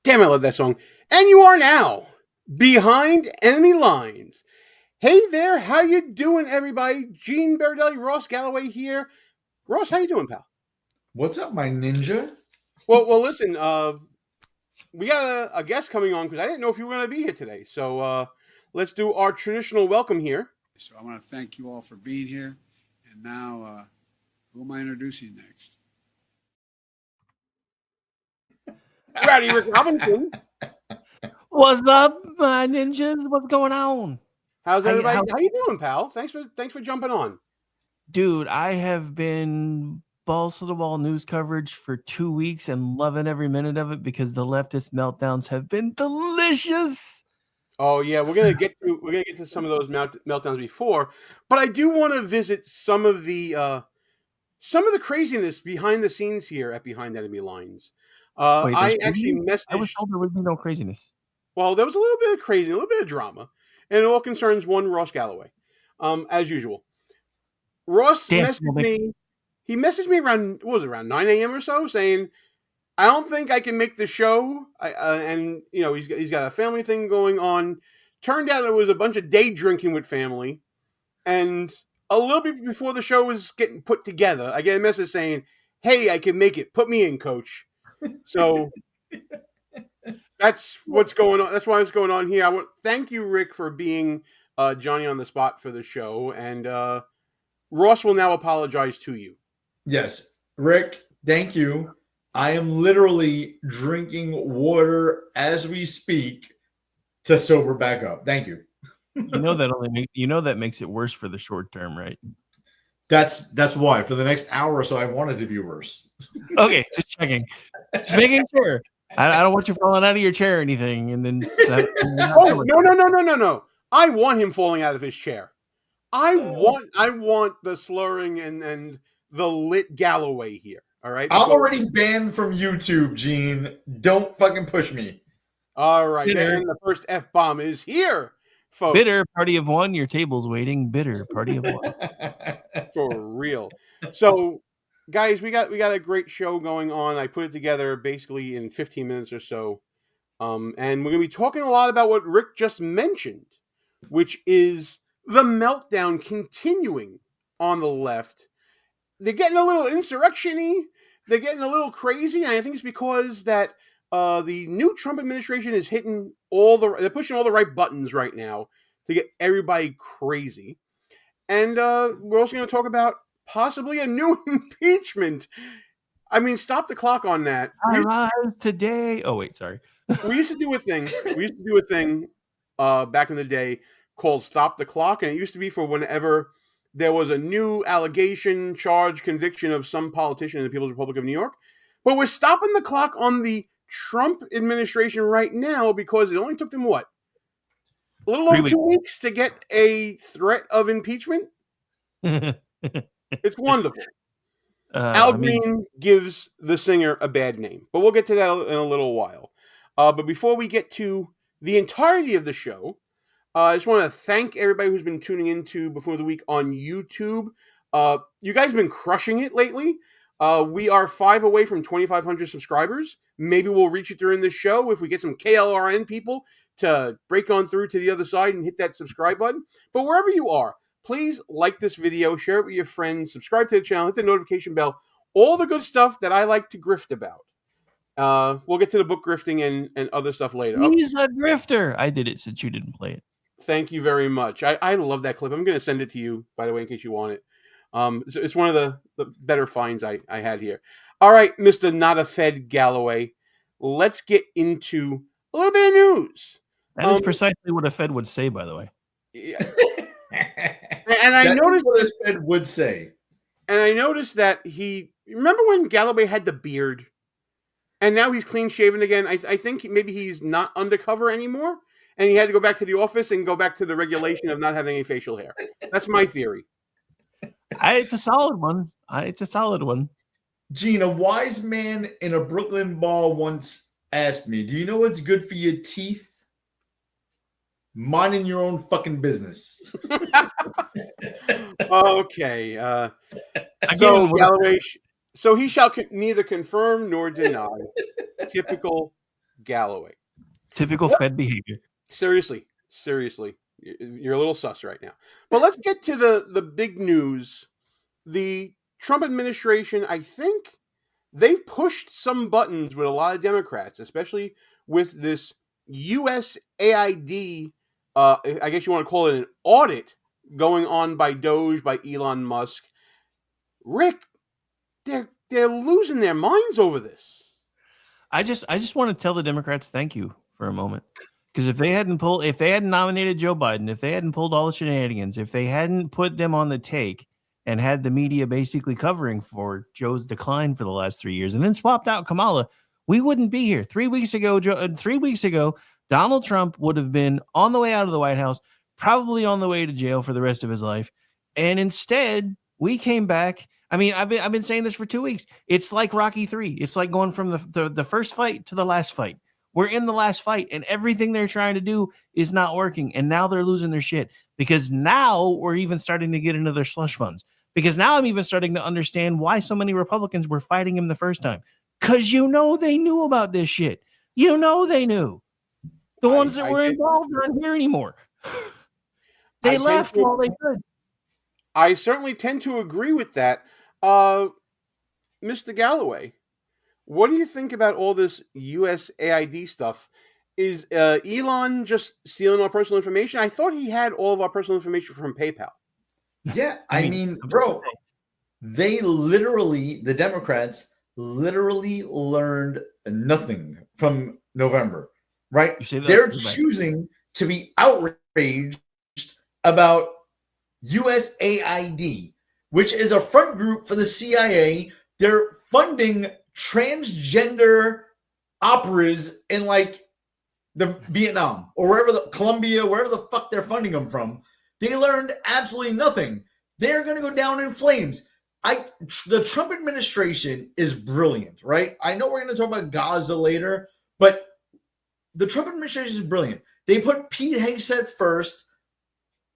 Damn, I love that song. And you are now behind enemy lines. Hey there, how you doing, everybody? Gene Berardelli, Ross Galloway here. Ross, how you doing, pal? What's up, my ninja? Well, listen. We got a guest coming on because I didn't know if you were going to be here today. So let's do our traditional welcome here. So I want to thank you all for being here. And now, who am I introducing next? Rowdy Rick Robinson. What's up, my ninjas? What's going on? How's everybody? How you doing, pal? Thanks for jumping on. Dude, I have been balls to the wall news coverage for 2 weeks and loving every minute of it because the leftist meltdowns have been delicious. Oh yeah, we're gonna get to some of those meltdowns before, but I do want to visit some of the craziness behind the scenes here at Behind Enemy Lines. Wait, I actually messaged. I was told there would be no craziness. Well, there was a little bit of crazy, a little bit of drama, and it all concerns one Ross Galloway, as usual. Ross messaged me. He messaged me around 9 a.m. or so, saying, "I don't think I can make the show." And you know, he's got a family thing going on. Turned out it was a bunch of day drinking with family, and a little bit before the show was getting put together, I get a message saying, "Hey, I can make it. Put me in, coach." So that's what's going on. That's why it's going on here. I want thank you, Rick, for being Johnny on the spot for the show, and Ross will now apologize to you. Yes, Rick, thank you. I am literally drinking water as we speak to sober back up. Thank you. That makes it worse for the short term, right? That's why. For the next hour or so, I want it to be worse. Okay, just checking. Just making sure. I don't want you falling out of your chair or anything. And then oh no! I want him falling out of his chair. I want the slurring and the lit Galloway here. All right. I'm already banned from YouTube, Gene. Don't fucking push me. All right. Then the first F-bomb is here, folks. Bitter party of one. Your table's waiting. Bitter party of one. For real. So, guys, we got a great show going on. I put it together basically in 15 minutes or so. And we're going to be talking a lot about what Rick just mentioned, which is the meltdown continuing on the left. They're getting a little insurrection-y. They're getting a little crazy. And I think it's because that the new Trump administration is hitting they're pushing all the right buttons right now to get everybody crazy. And we're also going to talk about possibly a new impeachment. I mean, stop the clock on that. Today. Oh, wait, sorry. We used to do a thing back in the day called Stop the Clock. And it used to be for whenever there was a new allegation, charge, conviction of some politician in the People's Republic of New York. But we're stopping the clock on the Trump administration right now because it only took them, what? A little over 2 weeks to get a threat of impeachment? It's wonderful. Al Green gives the singer a bad name, but we'll get to that in a little while. But before we get to the entirety of the show, I just want to thank everybody who's been tuning into Before the Week on YouTube. You guys have been crushing it lately. We are 5 away from 2,500 subscribers. Maybe we'll reach it during this show if we get some KLRN people to break on through to the other side and hit that subscribe button. But wherever you are, please like this video, share it with your friends, subscribe to the channel, hit the notification bell, all the good stuff that I like to grift about. We'll get to the book grifting and other stuff later. He's a grifter. I did it since you didn't play it. Thank you very much. I love that clip. I'm going to send it to you, by the way, in case you want it. It's one of the better finds I had here. All right, Mr. Not a Fed Galloway, let's get into a little bit of news. That is precisely what a Fed would say, by the way. Yeah. And I noticed what a Fed would say. And I noticed that remember when Galloway had the beard? And now he's clean shaven again. I think maybe he's not undercover anymore. And he had to go back to the office and go back to the regulation of not having any facial hair. That's my theory. It's a solid one. Gene, a wise man in a Brooklyn bar once asked me, do you know what's good for your teeth? Minding your own fucking business. Okay. So Galloway, so he shall neither confirm nor deny. Typical Galloway. Typical Fed behavior. Seriously, you're a little sus right now. But let's get to the big news. The Trump administration, I think they've pushed some buttons with a lot of Democrats, especially with this USAID, I guess you want to call it an audit going on by DOGE, by Elon Musk. Rick, they're losing their minds over this. I just want to tell the Democrats thank you for a moment. Because if they hadn't nominated Joe Biden, if they hadn't pulled all the shenanigans, if they hadn't put them on the take and had the media basically covering for Joe's decline for the last 3 years and then swapped out Kamala, we wouldn't be here. 3 weeks ago, Donald Trump would have been on the way out of the White House, probably on the way to jail for the rest of his life. And instead, we came back. I mean, I've been saying this for 2 weeks. It's like Rocky III. It's like going from the first fight to the last fight. We're in the last fight, and everything they're trying to do is not working. And now they're losing their shit because now we're even starting to get into their slush funds. Because now I'm even starting to understand why so many Republicans were fighting him the first time. Because they knew about this shit. They knew. The ones that were involved aren't here anymore. They left while they could. I certainly tend to agree with that. Mr. Galloway, what do you think about all this USAID stuff? Is Elon just stealing our personal information? I thought he had all of our personal information from PayPal. Yeah, I mean, bro, the Democrats literally learned nothing from November, right? They're choosing to be outraged about USAID, which is a front group for the CIA. They're funding transgender operas in like the Vietnam or Colombia, wherever the fuck they're funding them from. They learned absolutely nothing. They're going to go down in flames. The Trump administration is brilliant, right? I know we're going to talk about Gaza later, but the Trump administration is brilliant. They put Pete Hegseth first.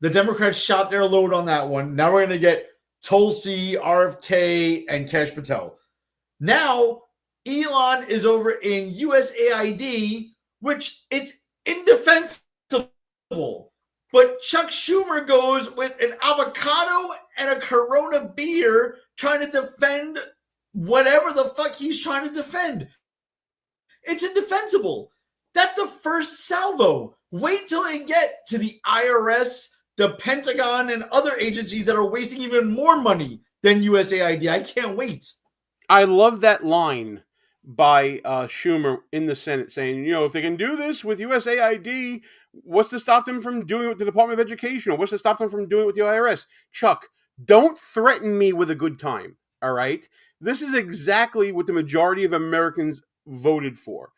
The Democrats shot their load on that one. Now we're going to get Tulsi, RFK, and Kash Patel. Now, Elon is over in USAID, which it's indefensible. But Chuck Schumer goes with an avocado and a Corona beer trying to defend whatever the fuck he's trying to defend. It's indefensible. That's the first salvo. Wait till they get to the IRS, the Pentagon, and other agencies that are wasting even more money than USAID. I can't wait. I love that line by Schumer in the Senate saying, if they can do this with USAID, what's to stop them from doing it with the Department of Education? Or what's to stop them from doing it with the IRS? Chuck, don't threaten me with a good time, all right? This is exactly what the majority of Americans voted for.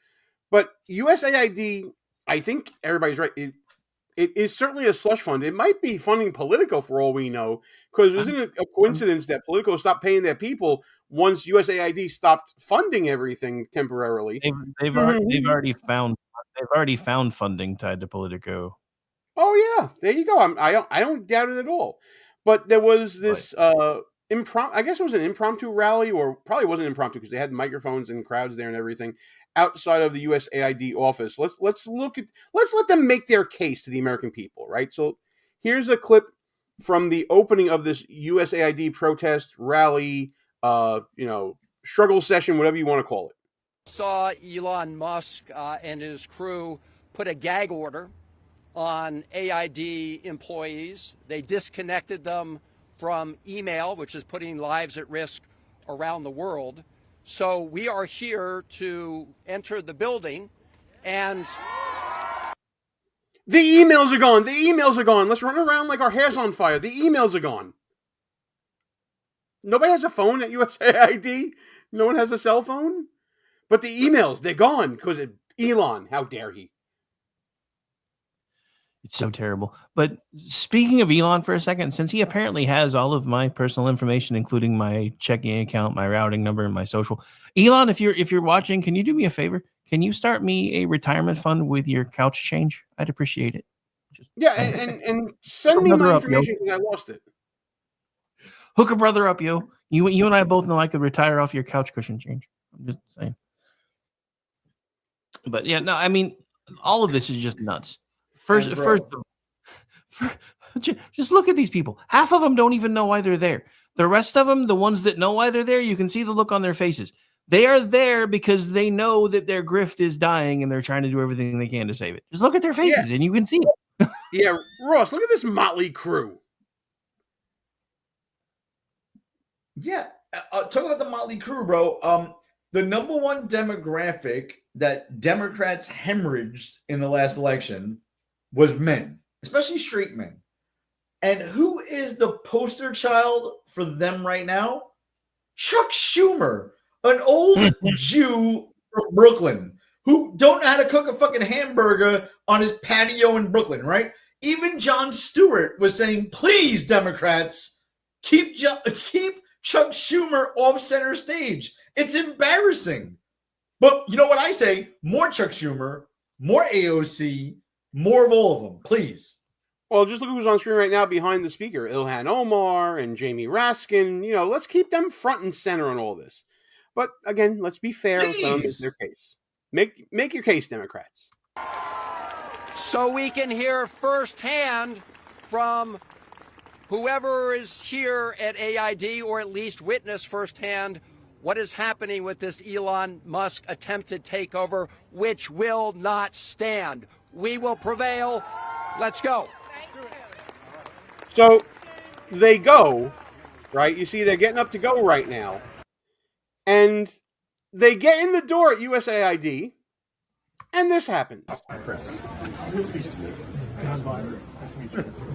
But USAID, I think everybody's right. It is certainly a slush fund. It might be funding Politico for all we know, because isn't it a coincidence that Politico stopped paying their people once USAID stopped funding everything temporarily? They've already found funding tied to Politico. Oh yeah, there you go. I don't doubt it at all. But there was this I guess it was an impromptu rally, or probably wasn't impromptu because they had microphones and crowds there and everything outside of the USAID office. Let's let them make their case to the American people, right? So here's a clip from the opening of this USAID protest rally, struggle session, whatever you want to call it. Saw Elon Musk and his crew put a gag order on AID employees. They disconnected them from email, which is putting lives at risk around the world. So we are here to enter the building and... The emails are gone. The emails are gone. Let's run around like our hair's on fire. The emails are gone. Nobody has a phone at USAID. No one has a cell phone. But the emails, they're gone because Elon, how dare he? It's so terrible. But speaking of Elon for a second, since he apparently has all of my personal information, including my checking account, my routing number, and my social. Elon, if you're watching, can you do me a favor? Can you start me a retirement fund with your couch change? I'd appreciate it. And send me my information because I lost it. Hook a brother up, yo. You and I both know I could retire off your couch cushion change. I'm just saying. But yeah, no, I mean, all of this is just nuts. Just look at these people. Half of them don't even know why they're there. The rest of them, the ones that know why they're there, you can see the look on their faces. They are there because they know that their grift is dying and they're trying to do everything they can to save it. Just look at their faces and you can see it. Yeah, Ross, look at this motley crew. Yeah, talk about the motley crew, bro. The number one demographic that Democrats hemorrhaged in the last election was men, especially straight men. And who is the poster child for them right now? Chuck Schumer, an old Jew from Brooklyn who don't know how to cook a fucking hamburger on his patio in Brooklyn, right? Even Jon Stewart was saying, please, Democrats, keep Chuck Schumer off center stage. It's embarrassing. But you know what I say? More Chuck Schumer, more AOC, more of all of them, please. Well, just look who's on screen right now behind the speaker. Ilhan Omar and Jamie Raskin. You know, let's keep them front and center on all this. But again, let's be fair. Let's let them make their case. Make your case, Democrats. So we can hear firsthand from whoever is here at AID, or at least witness firsthand what is happening with this Elon Musk attempted takeover, which will not stand. We will prevail. Let's go. So they go, right? You see, they're getting up to go right now. And they get in the door at USAID, and this happens. Chris.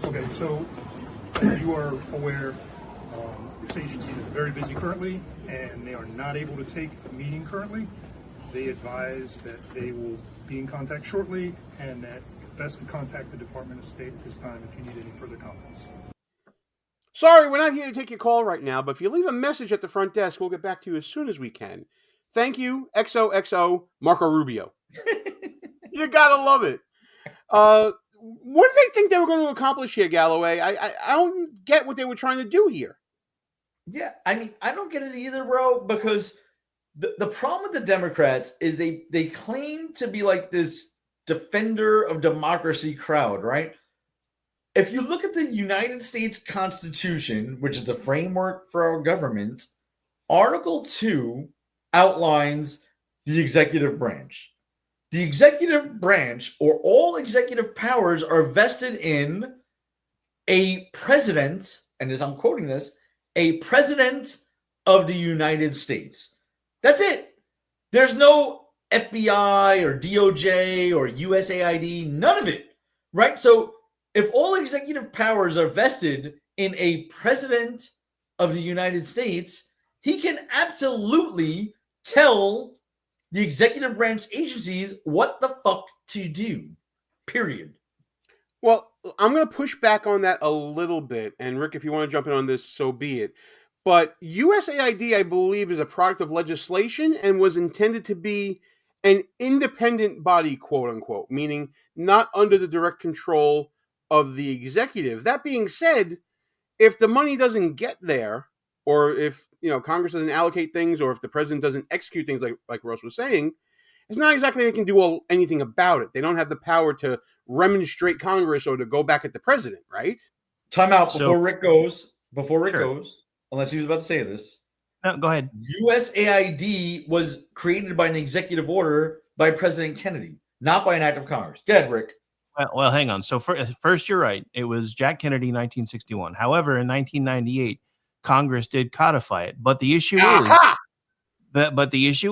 Okay, so you are aware this agency is very busy currently, and they are not able to take a meeting currently. They advise that they will be in contact shortly, and that best to contact the Department of State at this time if you need any further comments. Sorry, we're not here to take your call right now, but if you leave a message at the front desk, we'll get back to you as soon as we can. Thank you, XOXO, Marco Rubio. You gotta love it. What do they think they were going to accomplish here, Galloway? I don't get what they were trying to do here. Yeah, I mean, I don't get it either, bro, because the problem with the Democrats is they claim to be like this defender of democracy crowd, right? If you look at the United States Constitution, which is the framework for our government, Article 2 outlines the executive branch. The executive branch, or all executive powers, are vested in a president, and as I'm quoting this, a president of the United States. That's it. There's no FBI or DOJ or USAID, none of it, right? So if all executive powers are vested in a president of the United States, he can absolutely tell the executive branch agencies what the fuck to do, period. Well, I'm going to push back on that a little bit. And Rick, if you want to jump in on this, so be it. But USAID, I believe, is a product of legislation and was intended to be an independent body, quote unquote, meaning not under the direct control of the executive. That being said, if the money doesn't get there, or if Congress doesn't allocate things, or if the president doesn't execute things like Ross was saying, it's not exactly they can do anything about it. They don't have the power to remonstrate Congress or to go back at the president, right? Time out before Rick goes. Unless he was about to say this. No, go ahead. USAID was created by an executive order by President Kennedy, not by an act of Congress. Go ahead, Rick. Well, hang on. So first, you're right. It was Jack Kennedy, 1961. However, in 1998, Congress did codify it. But the issue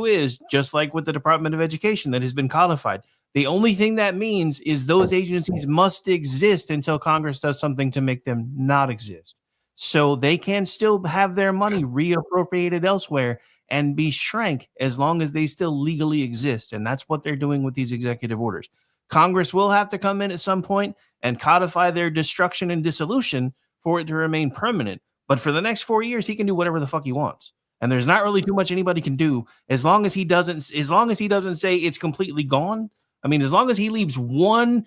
is, just like with the Department of Education that has been codified, the only thing that means is those agencies must exist until Congress does something to make them not exist. So they can still have their money reappropriated elsewhere and be shrank as long as they still legally exist. And that's what they're doing with these executive orders. Congress will have to come in at some point and codify their destruction and dissolution for it to remain permanent. But for the next 4 years, he can do whatever the fuck he wants. And there's not really too much anybody can do as long as he doesn't say it's completely gone. I mean, as long as he leaves one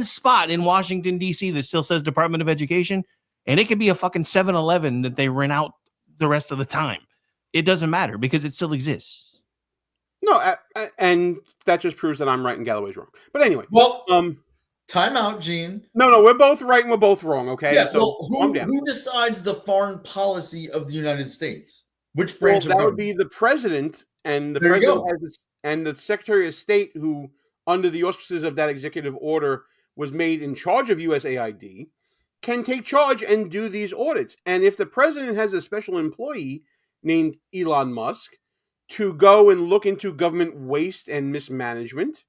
spot in Washington, D.C. that still says Department of Education, and it could be a fucking 7-Eleven that they rent out the rest of the time. It doesn't matter because it still exists. No, and that just proves that I'm right and Galloway's wrong. But anyway, well, time out, Gene. No, we're both right and we're both wrong. Okay, Yeah. So well, who decides the foreign policy of the United States? Which branch of that government? would be the president, and the There you president go. and the Secretary of State, who, under the auspices of that executive order, was made in charge of USAID, can take charge and do these audits. And if the president has a special employee named Elon Musk to go and look into government waste and mismanagement,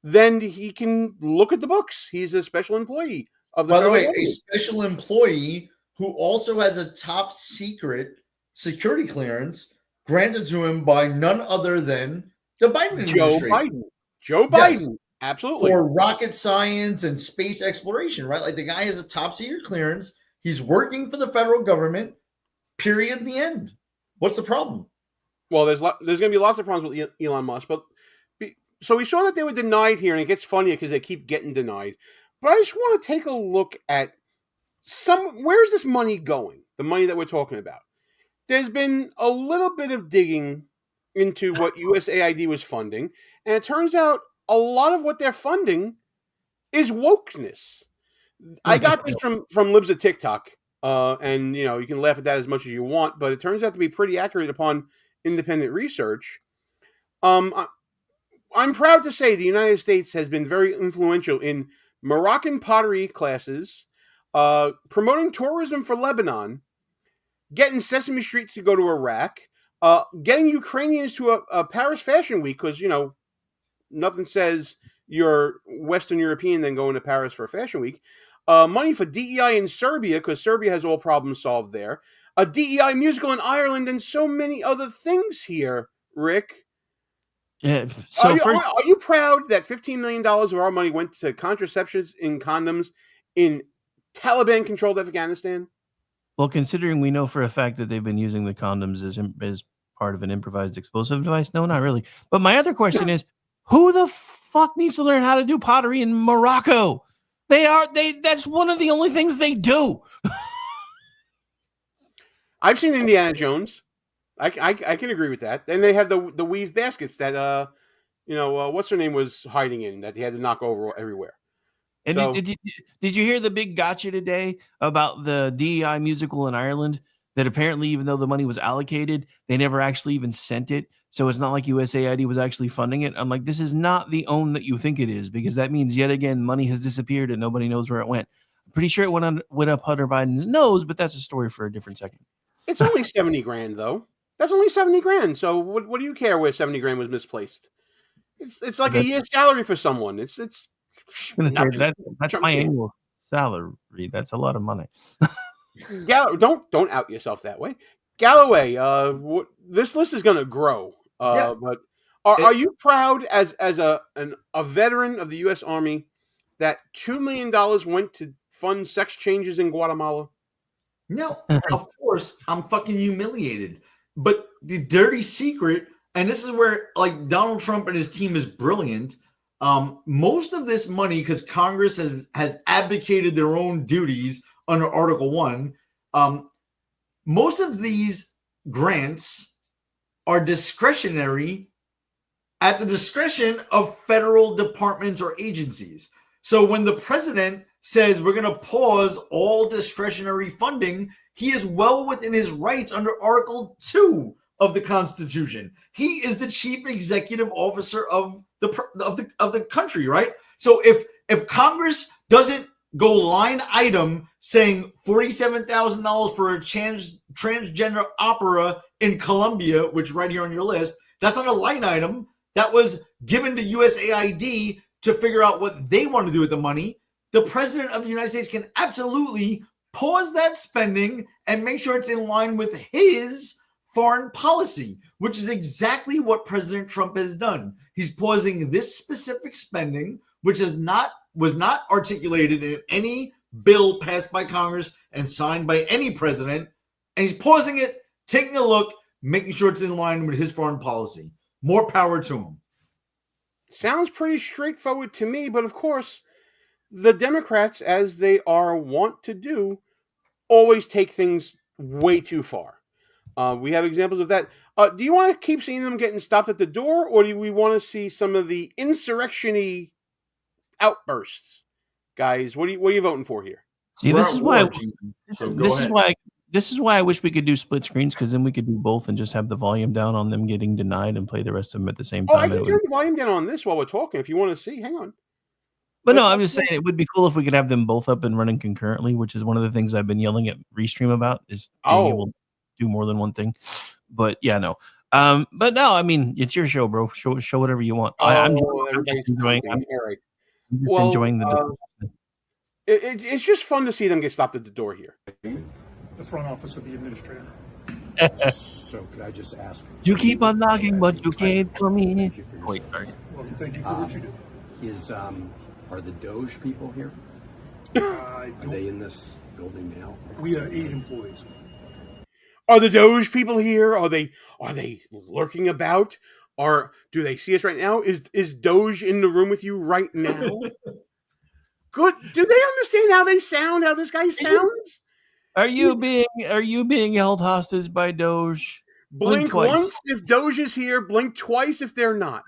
then he can look at the books. He's a special employee of the By the federal way, government. a special employee who also has a top secret security clearance granted to him by none other than the Biden administration. Joe Biden. Yes. Absolutely. For rocket science and space exploration, right? Like the guy has a top secret clearance. He's working for the federal government, period, the end. What's the problem? Well, there's going to be lots of problems with Elon Musk, but so we saw that they were denied here, and it gets funnier because they keep getting denied. But I just want to take a look at where's this money going? The money that we're talking about. There's been a little bit of digging into what USAID was funding, and it turns out a lot of what they're funding is wokeness. I got this from Libs of TikTok, and you can laugh at that as much as you want, but it turns out to be pretty accurate upon independent research. I'm proud to say the United States has been very influential in Moroccan pottery classes, promoting tourism for Lebanon, getting Sesame Street to go to Iraq, getting Ukrainians to a Paris Fashion Week, because, nothing says you're Western European than going to Paris for Fashion Week. Money for DEI in Serbia, because Serbia has all problems solved there. A DEI musical in Ireland, and so many other things here, Rick. Yeah. So are you proud that $15 million of our money went to contraceptives and condoms in Taliban-controlled Afghanistan? Well, considering we know for a fact that they've been using the condoms as part of an improvised explosive device, no, not really. But my other question is, who the fuck needs to learn how to do pottery in Morocco? That's one of the only things they do. I've seen Indiana Jones. I can agree with that. And they have the weave baskets that what's her name was hiding in, that he had to knock over everywhere. And so, did you hear the big gotcha today about the DEI musical in Ireland? That apparently, even though the money was allocated, they never actually even sent it. So it's not like USAID was actually funding it. I'm like, this is not the own that you think it is, because that means yet again money has disappeared and nobody knows where it went. I'm pretty sure it went up Hunter Biden's nose, but that's a story for a different segment. It's only $70,000 though. That's only $70,000. So what do you care where $70,000 was misplaced? It's like a year's salary for someone. It's that's my annual salary. That's a lot of money. Don't out yourself that way, Galloway. This list is going to grow. But are you proud as a veteran of the U.S. Army that $2 million went to fund sex changes in Guatemala? No, of course I'm fucking humiliated. But the dirty secret, and this is where like Donald Trump and his team is brilliant. Most of this money, because Congress has abdicated their own duties under Article 1, most of these grants are discretionary at the discretion of federal departments or agencies. So when the president says we're going to pause all discretionary funding, he is well within his rights under Article 2 of the Constitution. He is the chief executive officer of the country, right? So if Congress doesn't go line item saying $47,000 for a transgender opera in Colombia, which right here on your list, that's not a line item. That was given to USAID to figure out what they want to do with the money. The president of the United States can absolutely pause that spending and make sure it's in line with his foreign policy, which is exactly what President Trump has done. He's pausing this specific spending, which was not articulated in any bill passed by Congress and signed by any president. And he's pausing it, taking a look, making sure it's in line with his foreign policy. More power to him. Sounds pretty straightforward to me, but of course, the Democrats, as they are wont to do, always take things way too far. We have examples of that. Do you want to keep seeing them getting stopped at the door, or do we want to see some of the insurrection-y outbursts? Guys, what are you voting for here? See, this is why I wish we could do split screens, because then we could do both and just have the volume down on them getting denied and play the rest of them at the same time. I can turn the volume down on this while we're talking if you want to see. Hang on. But no, I'm just saying it would be cool if we could have them both up and running concurrently, which is one of the things I've been yelling at Restream about, is being able to do more than one thing. But yeah, no. But no, I mean, it's your show, bro. Show whatever you want. I'm just enjoying. Enjoying the. It's just fun to see them get stopped at the door here. The front office of the administrator. So could I just ask? You keep on knocking, but you can't for me. Wait, sorry. Well, thank you for what you do. Are the DOGE people here? Are they in this building now? We have 8 employees. Are the DOGE people here? Are they lurking about? Or do they see us right now? Is DOGE in the room with you right now? Good. Do they understand how they sound? How this guy sounds? Are you being held hostage by DOGE? Blink once if DOGE is here. Blink twice if they're not.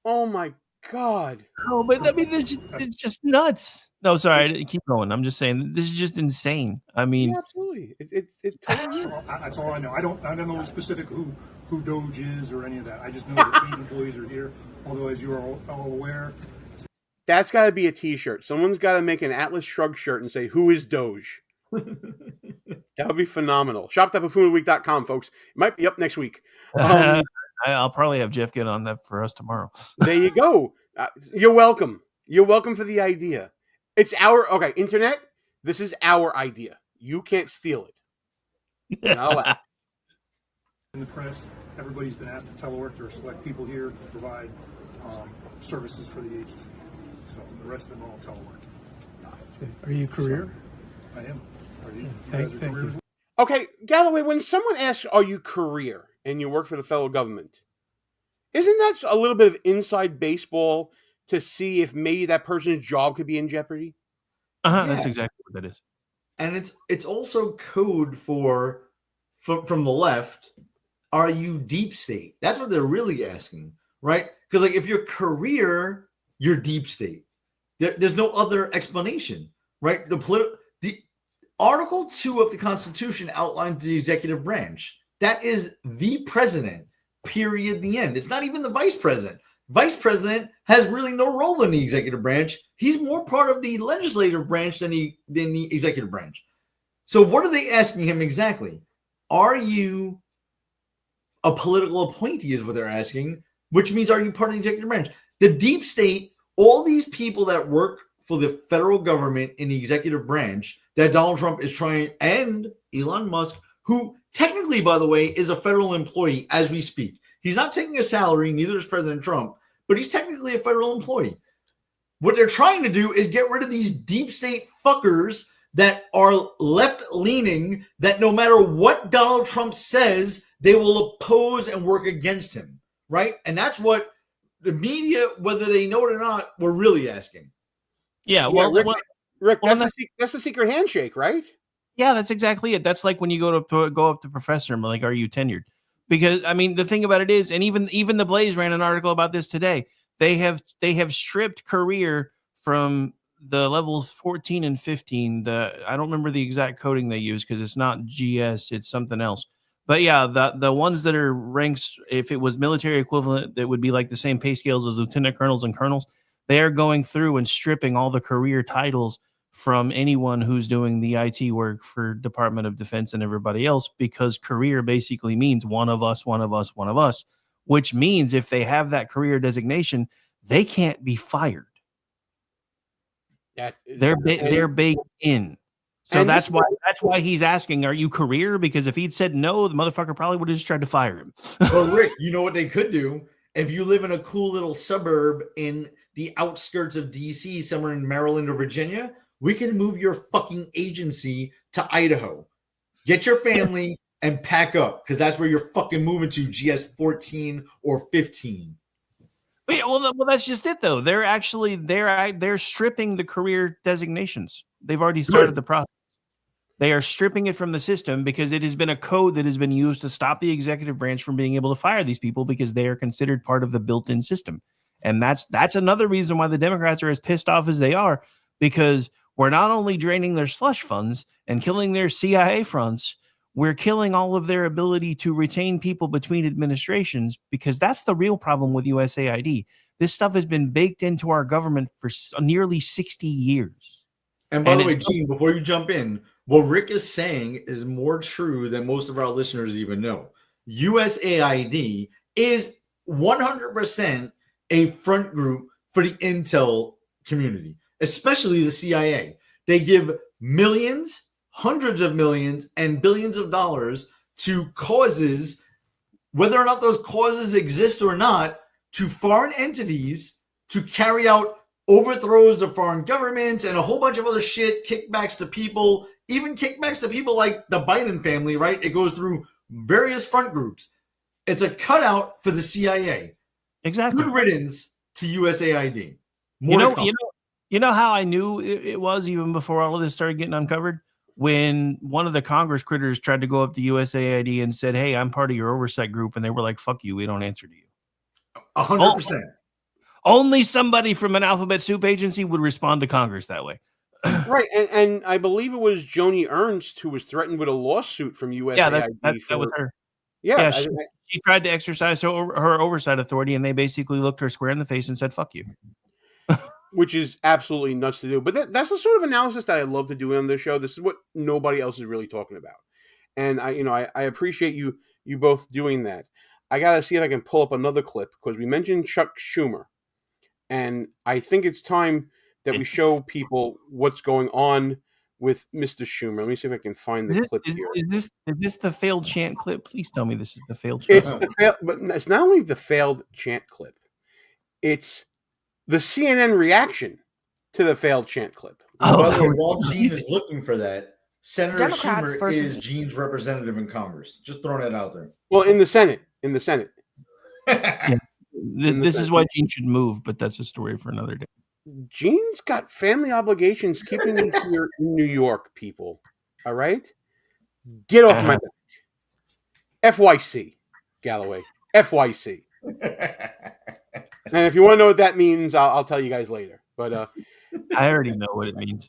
Oh my God. Oh, but I mean, it's just nuts. No, sorry, keep going. I'm just saying this is just insane. I mean, yeah, absolutely. It totally is. That's all I know. I don't know specific who DOGE is or any of that. I just know that 8 employees are here. Although, as you are all aware, that's got to be a T-shirt. Someone's got to make an Atlas Shrugged shirt and say, "Who is DOGE?" That would be phenomenal. Shop.buffooneweek.com, folks. It might be up next week. I'll probably have Jeff get on that for us tomorrow. There you go. You're welcome. You're welcome for the idea. It's our internet. This is our idea. You can't steal it. Not allowed. In the press, everybody's been asked to telework. There are select people here to provide services for the agency. So the rest of them are all telework. Are you career? I am. Are you? Thank you. Okay, Galloway, when someone asks, are you career, and you work for the federal government, isn't that a little bit of inside baseball to see if maybe that person's job could be in jeopardy? Yeah. That's exactly what that is. And it's also code from the left, are you deep state? That's what they're really asking, right? Because like if you're career, you're deep state. There's no other explanation, right? The Article 2 of the Constitution outlines the executive branch. That is the president, period, the end. It's not even the vice president. Vice president has really no role in the executive branch. He's more part of the legislative branch than the executive branch. So what are they asking him exactly? Are you a political appointee is what they're asking, which means are you part of the executive branch? The deep state, all these people that work for the federal government in the executive branch that Donald Trump is trying, and Elon Musk, who technically, by the way, is a federal employee as we speak. He's not taking a salary, neither is President Trump, but he's technically a federal employee. What they're trying to do is get rid of these deep state fuckers that are left-leaning, that no matter what Donald Trump says, they will oppose and work against him, right? And that's what the media, whether they know it or not, were really asking. Yeah, well, Rick, that's the secret handshake, right? Yeah, that's exactly it. That's like when you go up to professor and like, are you tenured? Because I mean, the thing about it is, and even the Blaze ran an article about this today. They have stripped career from the levels 14 and 15. I don't remember the exact coding they use because it's not GS, it's something else. But yeah, the ones that are ranks, if it was military equivalent, that would be like the same pay scales as lieutenant colonels and colonels. They are going through and stripping all the career titles from anyone who's doing the IT work for Department of Defense and everybody else, because career basically means one of us, which means if they have that career designation, they can't be fired. They're baked in. So that's why he's asking, are you career? Because if he'd said no, the motherfucker probably would have just tried to fire him. Well, Rick, you know what they could do? If you live in a cool little suburb in the outskirts of DC, somewhere in Maryland or Virginia, we can move your fucking agency to Idaho. Get your family and pack up, because that's where you're fucking moving to, GS 14 or 15. Yeah, well, that's just it, though. They're stripping the career designations. They've already started the process. They are stripping it from the system because it has been a code that has been used to stop the executive branch from being able to fire these people because they are considered part of the built-in system. And that's another reason why the Democrats are as pissed off as they are, because we're not only draining their slush funds and killing their CIA fronts, we're killing all of their ability to retain people between administrations, because that's the real problem with USAID. This stuff has been baked into our government for nearly 60 years. And by the way, Gene, before you jump in, what Rick is saying is more true than most of our listeners even know. USAID is 100% a front group for the intel community, especially the CIA. They give millions, hundreds of millions, and billions of dollars to causes, whether or not those causes exist or not, to foreign entities to carry out overthrows of foreign governments and a whole bunch of other shit, kickbacks to people, even kickbacks to people like the Biden family, right? It goes through various front groups. It's a cutout for the CIA. Exactly. Good riddance to USAID. You know how I knew it was even before all of this started getting uncovered? When one of the Congress critters tried to go up to USAID and said, "Hey, I'm part of your oversight group," and they were like, "Fuck you, we don't answer to you." 100%. Only somebody from an alphabet soup agency would respond to Congress that way. Right, and I believe it was Joni Ernst who was threatened with a lawsuit from USAID. Yeah, that was her. Yeah, she tried to exercise her oversight authority, and they basically looked her square in the face and said, "Fuck you." Which is absolutely nuts to do. But that's the sort of analysis that I love to do on this show. This is what nobody else is really talking about. And I appreciate you both doing that. I got to see if I can pull up another clip, because we mentioned Chuck Schumer. And I think it's time that we show people what's going on with Mr. Schumer. Let me see if I can find the clip here. Is this the failed chant clip? Please tell me this is the failed chant. But it's not only the failed chant clip. It's the CNN reaction to the failed chant clip. By the way, while Gene is looking for that, Senator Democrats Schumer is Gene's representative in Congress. Just throwing that out there. Well, in the Senate. Yeah. This is why Gene should move, but that's a story for another day. Gene's got family obligations keeping me here in New York, people. All right? Get off my back. FYC, Galloway. FYC. And if you want to know what that means, I'll tell you guys later. But I already know what it means.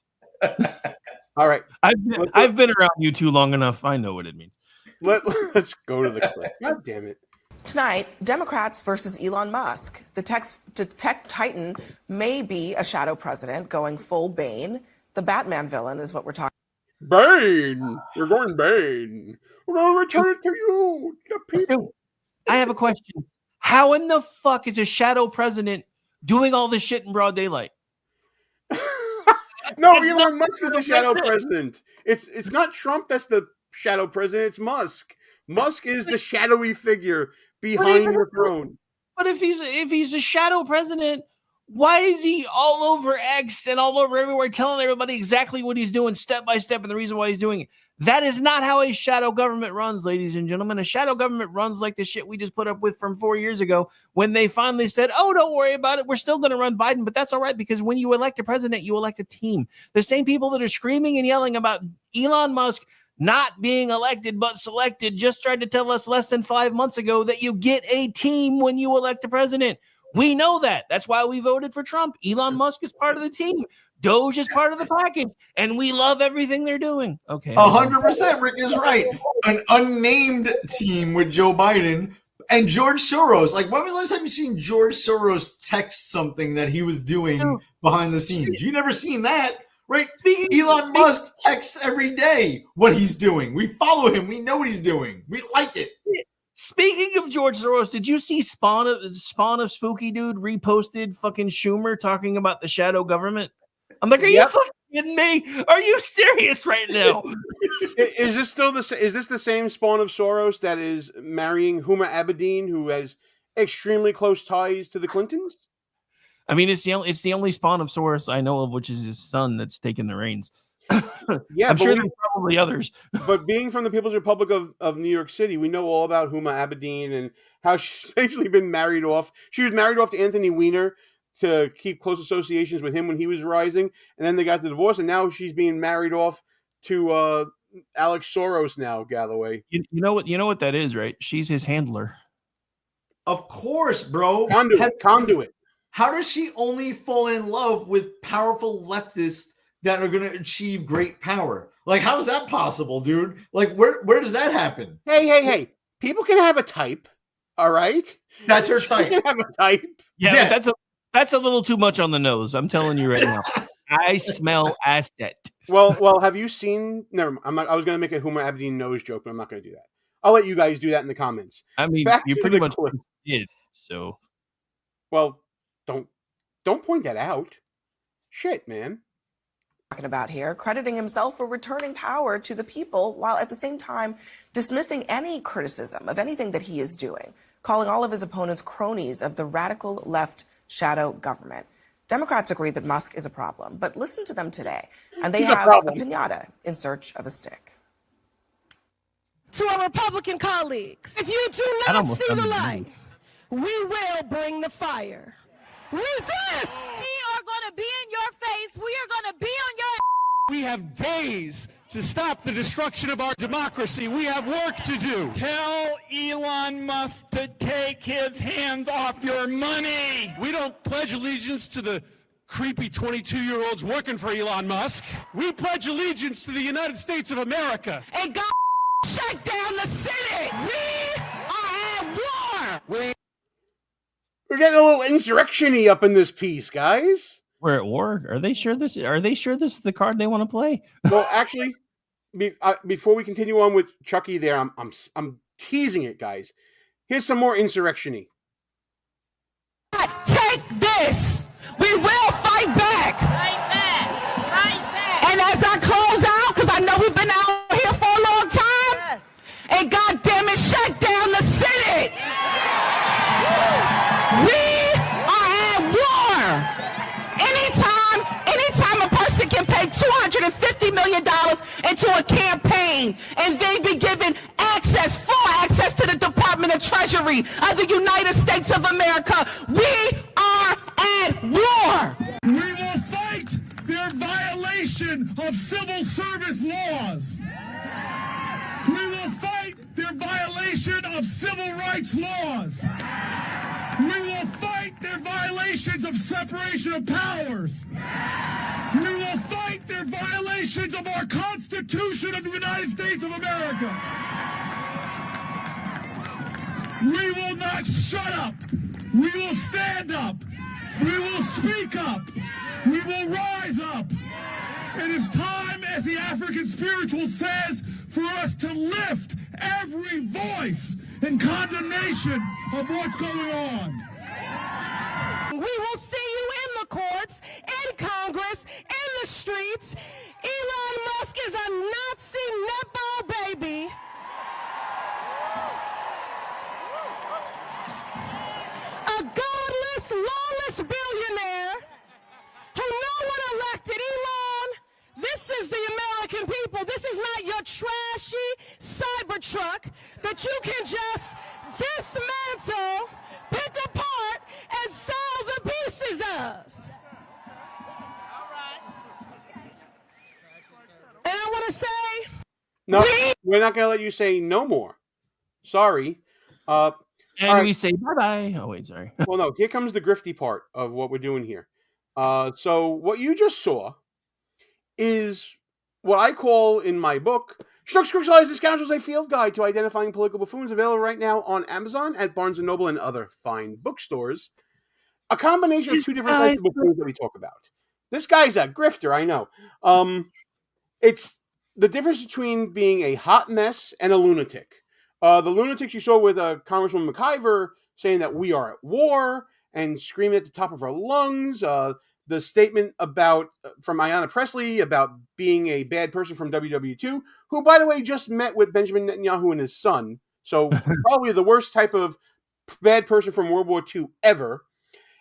All right. I've been around you two long enough. I know what it means. Let's go to the clip. God damn it. Tonight, Democrats versus Elon Musk. The tech titan may be a shadow president going full Bane. The Batman villain is what we're talking about. Bane! We're going Bane. We're going to return it to you, the people. I have a question. How in the fuck is a shadow president doing all this shit in broad daylight? No, Elon Musk is the shadow president. It's not Trump that's the shadow president. It's Musk. Musk is the shadowy figure behind the throne. But if he's a shadow president, why is he all over X and all over everywhere telling everybody exactly what he's doing step by step and the reason why he's doing it? That is not how a shadow government runs, ladies and gentlemen. A shadow government runs like the shit we just put up with from 4 years ago when they finally said, "Oh, don't worry about it. We're still going to run Biden." But that's all right, because when you elect a president, you elect a team. The same people that are screaming and yelling about Elon Musk not being elected but selected just tried to tell us less than 5 months ago that you get a team when you elect a president. We know that. That's why we voted for Trump. Elon Musk is part of the team. DOGE is part of the package. And we love everything they're doing. Okay. 100%. Rick is right. An unnamed team with Joe Biden and George Soros. Like, when was the last time you seen George Soros text something that he was doing behind the scenes? You never seen that. Right? Elon Musk texts every day what he's doing. We follow him. We know what he's doing. We like it. Speaking of George Soros, did you see Spawn of Spooky Dude reposted fucking Schumer talking about the shadow government? I'm like, are you fucking kidding me? Are you serious right now? Is this the same Spawn of Soros that is marrying Huma Abedin, who has extremely close ties to the Clintons? I mean, it's the only Spawn of Soros I know of, which is his son that's taking the reins. Yeah, I'm sure there's probably others. But being from the People's Republic of New York City, we know all about Huma Abedin and how she's basically been married off. She was married off to Anthony Weiner to keep close associations with him when he was rising, and then they got the divorce, and now she's being married off to Alex Soros now, Galloway. You know what that is, right? She's his handler. Of course, bro. Conduit. How does she only fall in love with powerful leftists that are going to achieve great power? Like, how is that possible, dude? Like, where does that happen? Hey. People can have a type, all right? That's her type. She can have a type. Yeah. But that's a little too much on the nose. I'm telling you right now. I smell asset. Well, have you seen? Never mind. I was going to make a Huma Abedin nose joke, but I'm not going to do that. I'll let you guys do that in the comments. I mean, you pretty much did. So, well, don't point that out. Shit, man. Talking about here, crediting himself for returning power to the people while at the same time dismissing any criticism of anything that he is doing, calling all of his opponents cronies of the radical left shadow government. Democrats agree that Musk is a problem, but listen to them today, and they have a piñata in search of a stick. To our Republican colleagues, if you do not see the light, we will bring the fire. Resist! We are going to be in your face. We are going to be on your... We have days to stop the destruction of our democracy. We have work to do. Tell Elon Musk to take his hands off your money. We don't pledge allegiance to the creepy 22-year-olds working for Elon Musk. We pledge allegiance to the United States of America. And God shut down the city. We are at war. We're getting a little insurrection-y up in this piece, guys. We're at war. Are they sure this is the card they want to play? Well, actually, before we continue on with Chucky, there, I'm teasing it, guys. Here's some more insurrection-y. Take this. We will fight back. Fight back. Fight back. And as I close out, because I know we've been out here for a long time, and God damn it, shut down the Senate. We are at war. Anytime a person can pay $250 million into a campaign and they be given full access to the Department of Treasury of the United States of America, we are at war. We will fight their violation of civil service laws. We will fight their violation of civil rights laws. We will fight their violations of separation of powers. We will fight their violations of our Constitution of the United States of America. We will not shut up. We will stand up. We will speak up. We will rise up. It is time, as the African spiritual says, for us to lift every voice in condemnation of what's going on. We will see you in the courts, in Congress, in the streets. Elon Musk is a Nazi nutball baby. A godless, lawless billionaire who no one elected. Elon, this is the American people. This is not your trashy Cybertruck that you can just dismantle, pick apart, and sell the pieces of. And I want to say... No, we're not going to let you say no more. Sorry. And right. we say bye-bye. Oh, wait, sorry. Well, no, here comes the grifty part of what we're doing here. So what you just saw is what I call in my book, Schnucks, Crooks, Lies, and Scoundrels, a field guide to identifying political buffoons, available right now on Amazon, at Barnes & Noble, and other fine bookstores. A combination of two different types of buffoons that we talk about. This guy's a grifter, I know. It's the difference between being a hot mess and a lunatic. The lunatics you saw with Congresswoman McIver saying that we are at war and screaming at the top of our lungs. The statement about from Ayanna Pressley about being a bad person from WW2, who, by the way, just met with Benjamin Netanyahu and his son. So probably the worst type of bad person from World War II ever.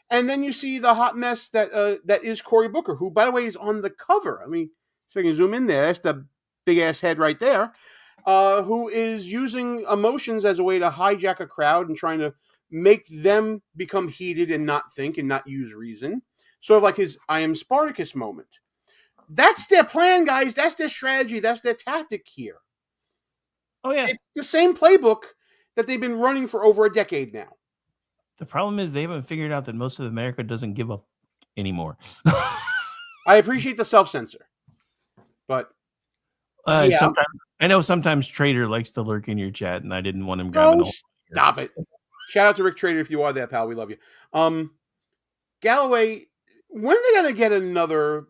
And then you see the hot mess that is Cory Booker, who, by the way, is on the cover. I mean, so I can zoom in there. That's the big-ass head right there. Who is using emotions as a way to hijack a crowd and trying to make them become heated and not think and not use reason. Sort of like his I am Spartacus moment. that's their plan, guys. That's their strategy. That's their tactic here. Oh, yeah. It's the same playbook that they've been running for over a decade now. The problem is they haven't figured out that most of America doesn't give up anymore. I appreciate the self-censor, but sometimes I know sometimes Trader likes to lurk in your chat, and I didn't want him grabbing all. Stop it. Shout out to Rick Trader if you are there, pal. We love you. Galloway, when are they going to get another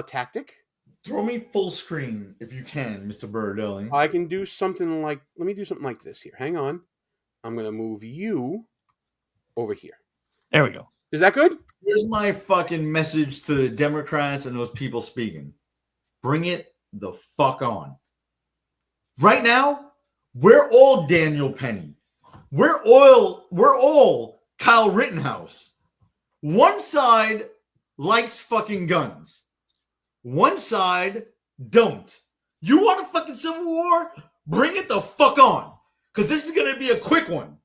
tactic? Throw me full screen if you can, Mr. Berardelli. I can do something like, let me do something like this here. Hang on. I'm going to move you over here. There we go. Is that good? Here's my fucking message to the Democrats and those people speaking. Bring it the fuck on. Right now, we're all Daniel Penny. We're all Kyle Rittenhouse. One side likes fucking guns. One side don't. You want a fucking civil war? Bring it the fuck on. Because this is going to be a quick one.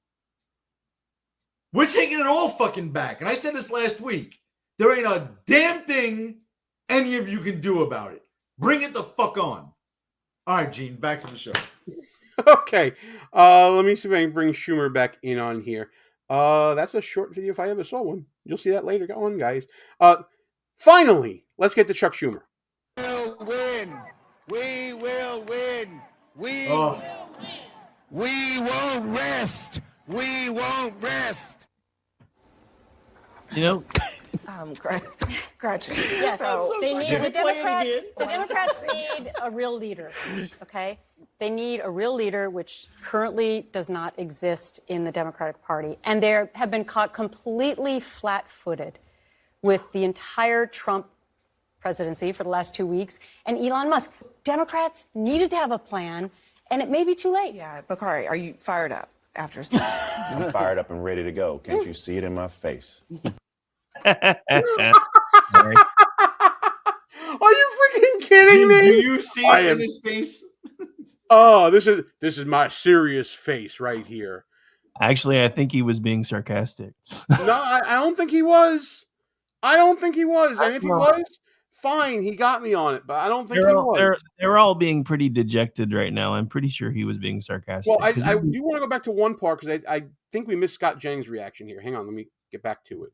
We're taking it all fucking back. And I said this last week. There ain't a damn thing any of you can do about it. Bring it the fuck on. All right, Gene, back to the show. Okay. Let me see if I can bring Schumer back in on here. That's a short video if I ever saw one. You'll see that later. Go on, guys. Finally, let's get to Chuck Schumer. Will win. We will win. We won't rest. We won't rest. You know, Gretchen. Yes, So, they need the Democrats need a real leader. Okay, they need a real leader, which currently does not exist in the Democratic Party, and they have been caught completely flat-footed with the entire Trump presidency for the last 2 weeks and Elon Musk. Democrats needed to have a plan, and it may be too late. Yeah, Bakari, are you fired up after? I'm fired up and ready to go. Can't you see it in my face? Are you freaking kidding me? Do you see it in his face? Oh, this is my serious face right here. Actually, I think he was being sarcastic. No, I don't think he was. I don't think he was. And if he was, fine, he got me on it. But I don't think he was. They're all being pretty dejected right now. I'm pretty sure he was being sarcastic. Well, I do want to go back to one part because I think we missed Scott Jennings' reaction here. Hang on, let me get back to it.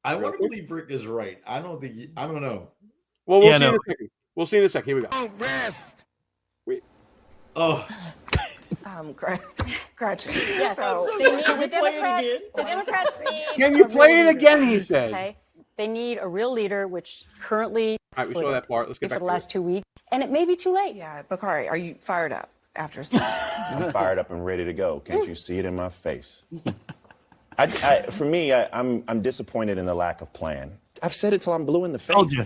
I want to believe Rick is right. I don't know. Well, we'll see in a second. We'll see in a second. Here we go. Don't rest. Gretchen. Yes, So, they need the Democrats need. Can you play it again? He said. Okay, they need a real leader, which currently. All right, we saw that part. Let's get back for the to last 2 weeks, and it may be too late. Yeah, Bakari, are you fired up after? I'm fired up and ready to go. Can't you see it in my face? For me, I'm disappointed in the lack of plan. I've said it till I'm blue in the face.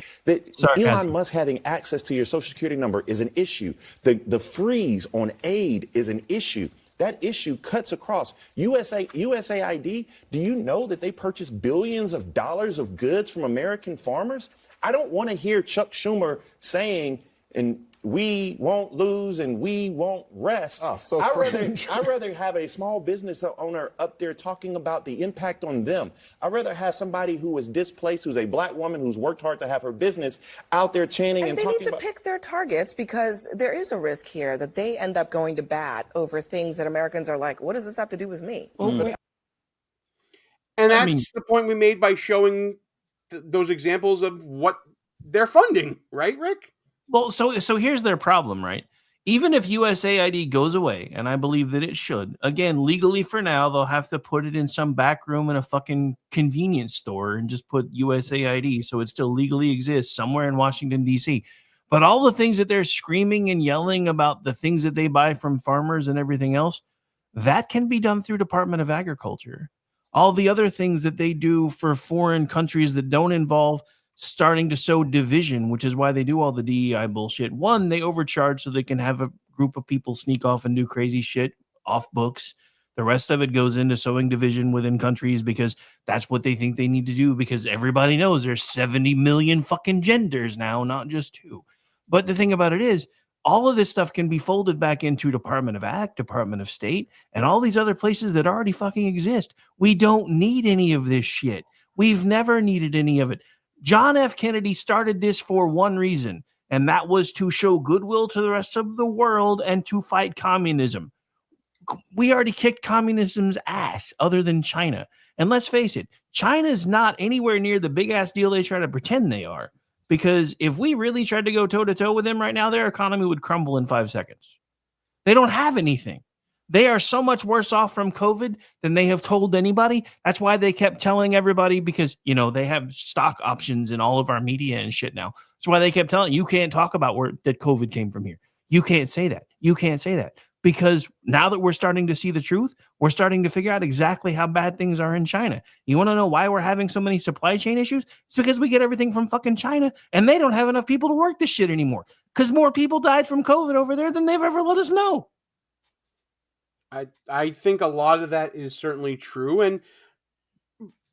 Elon Musk having access to your Social Security number is an issue. The freeze on aid is an issue. That issue cuts across. USAID, do you know that they purchase billions of dollars of goods from American farmers? I don't want to hear Chuck Schumer saying, and we won't lose and we won't rest. Oh, so I'd rather have a small business owner up there talking about the impact on them. I'd rather have somebody who is displaced, who's a black woman who's worked hard to have her business out there chanting and they talking need to pick their targets because there is a risk here that they end up going to bat over things that Americans are like, what does this have to do with me? And that's the point we made by showing those examples of what they're funding, right, Rick? Well, so here's their problem, right? Even if USAID goes away, and I believe that it should, again, legally for now, they'll have to put it in some back room in a fucking convenience store and just put USAID so it still legally exists somewhere in Washington, D.C. But all the things that they're screaming and yelling about, the things that they buy from farmers and everything else, that can be done through Department of Agriculture. All the other things that they do for foreign countries that don't involve starting to sow division, which is why they do all the DEI bullshit. One, they overcharge so they can have a group of people sneak off and do crazy shit off books. The rest of it goes into sowing division within countries because that's what they think they need to do because everybody knows there's 70 million fucking genders now, not just 2. But the thing about it is, all of this stuff can be folded back into Department of Ag, Department of State, and all these other places that already fucking exist. We don't need any of this shit. We've never needed any of it. John F. Kennedy started this for one reason, and that was to show goodwill to the rest of the world and to fight communism. We already kicked communism's ass other than China. And let's face it, China's not anywhere near the big ass deal they try to pretend they are. Because if we really tried to go toe to toe with them right now, their economy would crumble in 5 seconds. They don't have anything. They are so much worse off from COVID than they have told anybody. That's why they kept telling everybody, because, you know, they have stock options in all of our media and shit now. That's why they kept telling you can't talk about that COVID came from here. You can't say that. You can't say that. Because now that we're starting to see the truth, we're starting to figure out exactly how bad things are in China. You want to know why we're having so many supply chain issues? It's because we get everything from fucking China, and they don't have enough people to work this shit anymore. Because more people died from COVID over there than they've ever let us know. I think a lot of that is certainly true,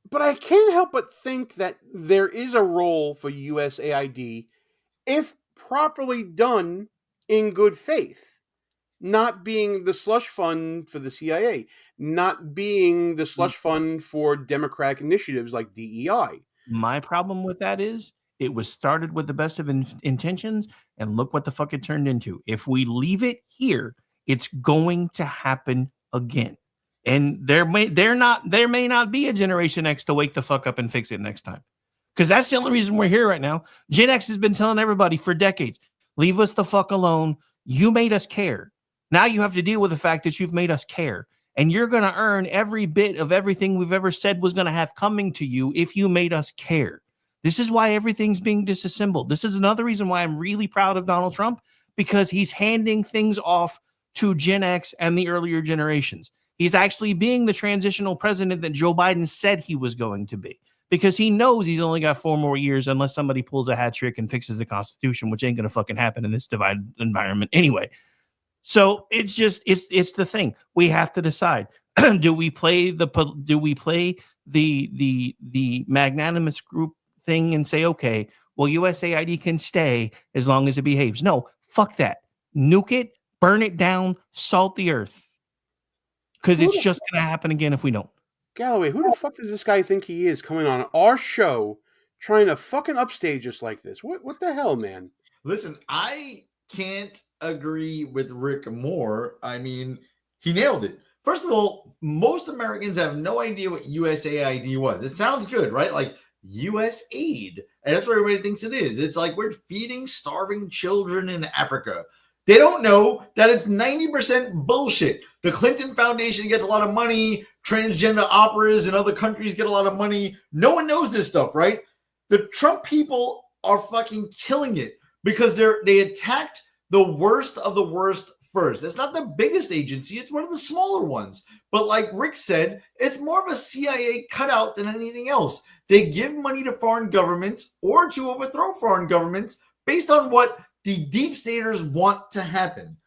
but I can't help but think that there is a role for USAID if properly done in good faith. Not being the slush fund for the CIA, not being the slush fund for democratic initiatives like DEI. My problem with that is it was started with the best of intentions, and look what the fuck it turned into. If we leave it here, it's going to happen again. And there may not be a Generation X to wake the fuck up and fix it next time. Because that's the only reason we're here right now. Gen X has been telling everybody for decades, leave us the fuck alone. You made us care. Now you have to deal with the fact that you've made us care. And you're going to earn every bit of everything we've ever said was going to have coming to you if you made us care. This is why everything's being disassembled. This is another reason why I'm really proud of Donald Trump, because he's handing things off to Gen X and the earlier generations. He's actually being the transitional president that Joe Biden said he was going to be, because he knows he's only got 4 more years unless somebody pulls a hat trick and fixes the Constitution, which ain't going to fucking happen in this divided environment anyway. So it's the thing. We have to decide. Do we play the magnanimous group thing and say, okay, well, USAID can stay as long as it behaves? No, fuck that. Nuke it, burn it down, salt the earth. Because it's just going to happen again if we don't. Galloway, who the fuck does this guy think he is, coming on our show trying to fucking upstage us like this? What the hell, man? Listen, I can't agree with Rick more. I mean, he nailed it. First of all, most Americans have no idea what USAID was. It sounds good, right? Like US aid. And that's what everybody thinks it is. It's like we're feeding starving children in Africa. They don't know that it's 90% bullshit. The Clinton Foundation gets a lot of money. Transgender operas in other countries get a lot of money. No one knows this stuff, right? The Trump people are fucking killing it because they attacked the worst of the worst first. It's not the biggest agency. It's one of the smaller ones. But like Rick said, it's more of a CIA cutout than anything else. They give money to foreign governments or to overthrow foreign governments based on what the deep staters want to happen.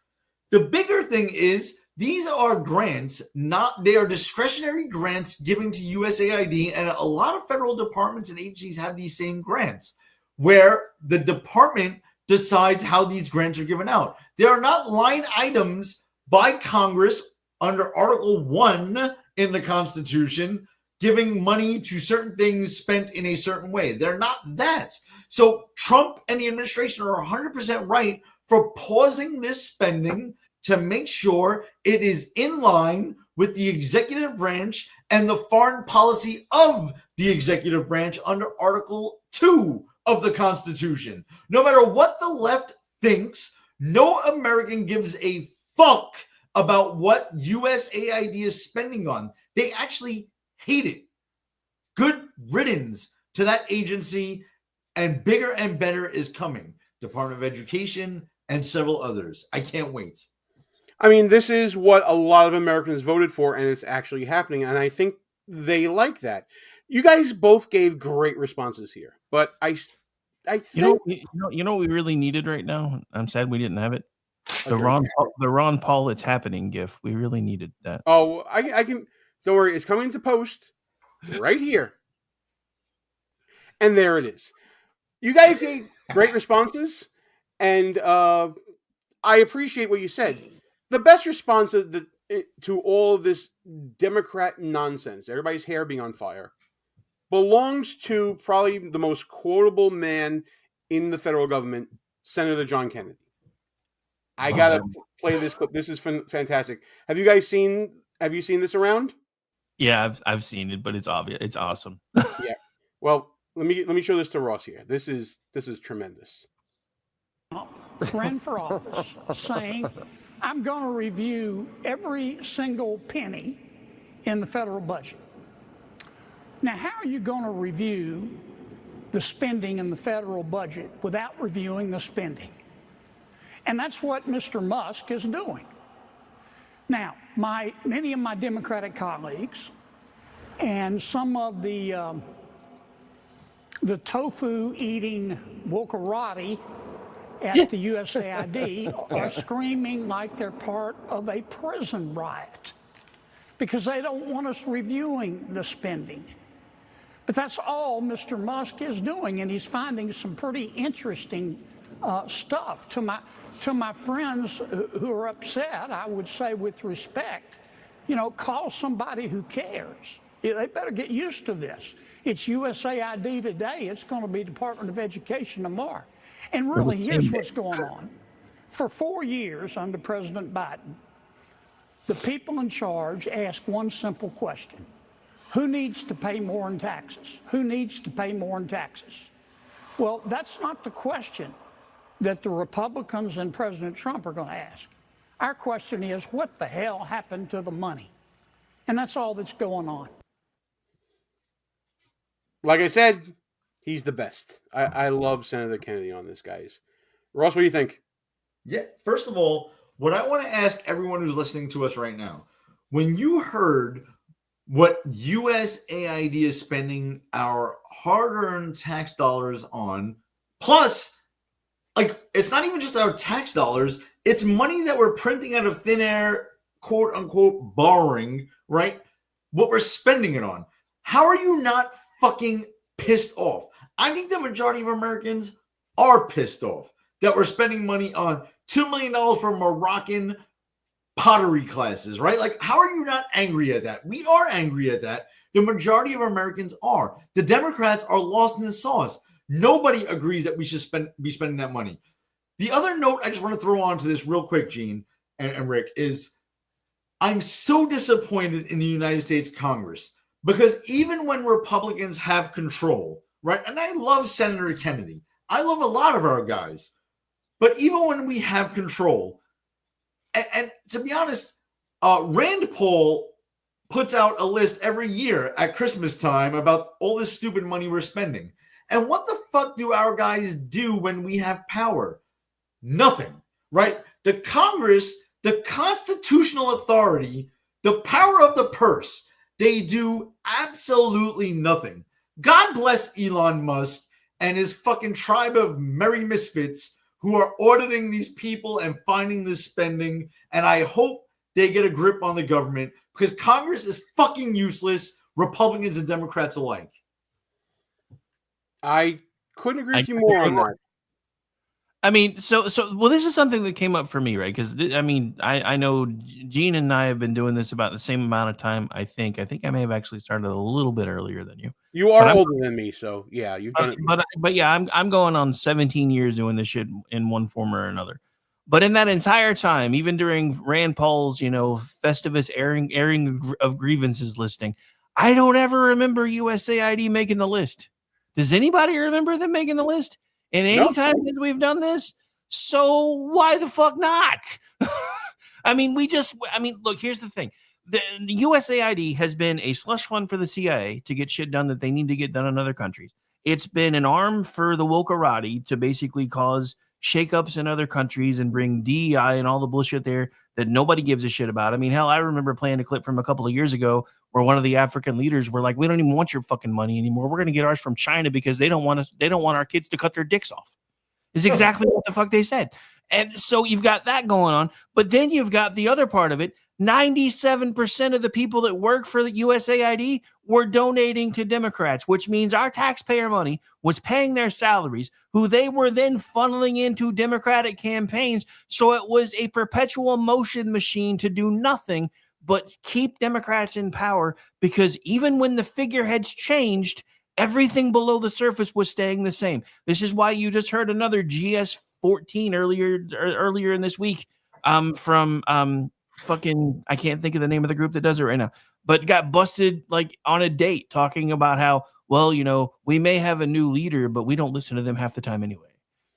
The bigger thing is these are grants, they are discretionary grants given to USAID, and a lot of federal departments and agencies have these same grants where the department decides how these grants are given out. They are not line items by Congress under Article 1 in the Constitution giving money to certain things spent in a certain way. They're not that. So Trump and the administration are 100% right for pausing this spending to make sure it is in line with the executive branch and the foreign policy of the executive branch under Article 2 of the Constitution. No matter what the left thinks, no American gives a fuck about what USAID is spending on. They actually hate it. Good riddance to that agency, and bigger and better is coming. Department of Education and several others. I can't wait. I mean, this is what a lot of Americans voted for, and it's actually happening, and I think they like that. You guys both gave great responses here, but I think you know what we really needed right now. I'm sad we didn't have it. The Ron Paul "It's Happening" gif. We really needed that. Oh, I can. Don't worry, it's coming to post right here, and there it is. You guys gave great responses, and I appreciate what you said. The best response to all this Democrat nonsense, everybody's hair being on fire, belongs to probably the most quotable man in the federal government, Senator John Kennedy. I gotta play this clip. This is fantastic. Have you seen this around? Yeah, I've seen it, but it's obvious. It's awesome. Yeah. Well, let me show this to Ross here. This is tremendous. Ran for office saying, I'm going to review every single penny in the federal budget. Now, how are you going to review the spending in the federal budget without reviewing the spending? And that's what Mr. Musk is doing. Now, many of my Democratic colleagues and some of the tofu-eating wokerati at the USAID are screaming like they're part of a prison riot because they don't want us reviewing the spending. But that's all Mr. Musk is doing, and he's finding some pretty interesting stuff. To my friends who are upset, I would say with respect, call somebody who cares. They better get used to this. It's USAID today. It's going to be Department of Education tomorrow. And really, here's what's going on. For 4 years under President Biden, the people in charge ask one simple question. Who needs to pay more in taxes? Who needs to pay more in taxes? Well, that's not the question that the Republicans and President Trump are going to ask. Our question is, what the hell happened to the money? And that's all that's going on. Like I said, he's the best. I love Senator Kennedy on this, guys. Ross, what do you think? Yeah, first of all, what I want to ask everyone who's listening to us right now, when you heard what USAID is spending our hard-earned tax dollars on, plus, it's not even just our tax dollars, it's money that we're printing out of thin air, quote-unquote, borrowing, right? What we're spending it on. How are you not fucking pissed off? I think the majority of Americans are pissed off that we're spending money on $2 million for Moroccan pottery classes, right? How are you not angry at that? We are angry at that. The majority of Americans are. The Democrats are lost in the sauce. Nobody agrees that we should be spending that money. The other note I just want to throw on to this real quick, Gene and Rick, is I'm so disappointed in the United States Congress because even when Republicans have control, right? And I love Senator Kennedy. I love a lot of our guys. But even when we have control, and to be honest, Rand Paul puts out a list every year at Christmas time about all this stupid money we're spending. And what the fuck do our guys do when we have power? Nothing, right? The Congress, the constitutional authority, the power of the purse, they do absolutely nothing. God bless Elon Musk and his fucking tribe of merry misfits who are auditing these people and finding this spending. And I hope they get a grip on the government because Congress is fucking useless, Republicans and Democrats alike. I couldn't agree with you more on that. I mean, well, this is something that came up for me, right? Because I know Gene and I have been doing this about the same amount of time. I think I may have actually started a little bit earlier than you. You are older than me, so yeah, you've done it. But yeah, I'm going on 17 years doing this shit in one form or another. But in that entire time, even during Rand Paul's, Festivus airing of grievances listing, I don't ever remember USAID making the list. Does anybody remember them making the list? And any time that we've done this, so why the fuck not? Look, here's the thing. The USAID has been a slush fund for the CIA to get shit done that they need to get done in other countries. It's been an arm for the wokerati to basically cause shakeups in other countries and bring DEI and all the bullshit there that nobody gives a shit about. I mean, hell, I remember playing a clip from a couple of years ago where one of the African leaders were like, we don't even want your fucking money anymore. We're going to get ours from China because they don't want our kids to cut their dicks off. Is exactly what the fuck they said. And so you've got that going on, but then you've got the other part of it. 97% of the people that work for the USAID were donating to Democrats, which means our taxpayer money was paying their salaries, who they were then funneling into Democratic campaigns. So it was a perpetual motion machine to do nothing but keep Democrats in power, because even when the figureheads changed, Everything below the surface was staying the same. This is why you just heard another GS-14 earlier in this week from fucking, I can't think of the name of the group that does it right now, but got busted like on a date talking about how, well, you know, we may have a new leader, but we don't listen to them half the time anyway.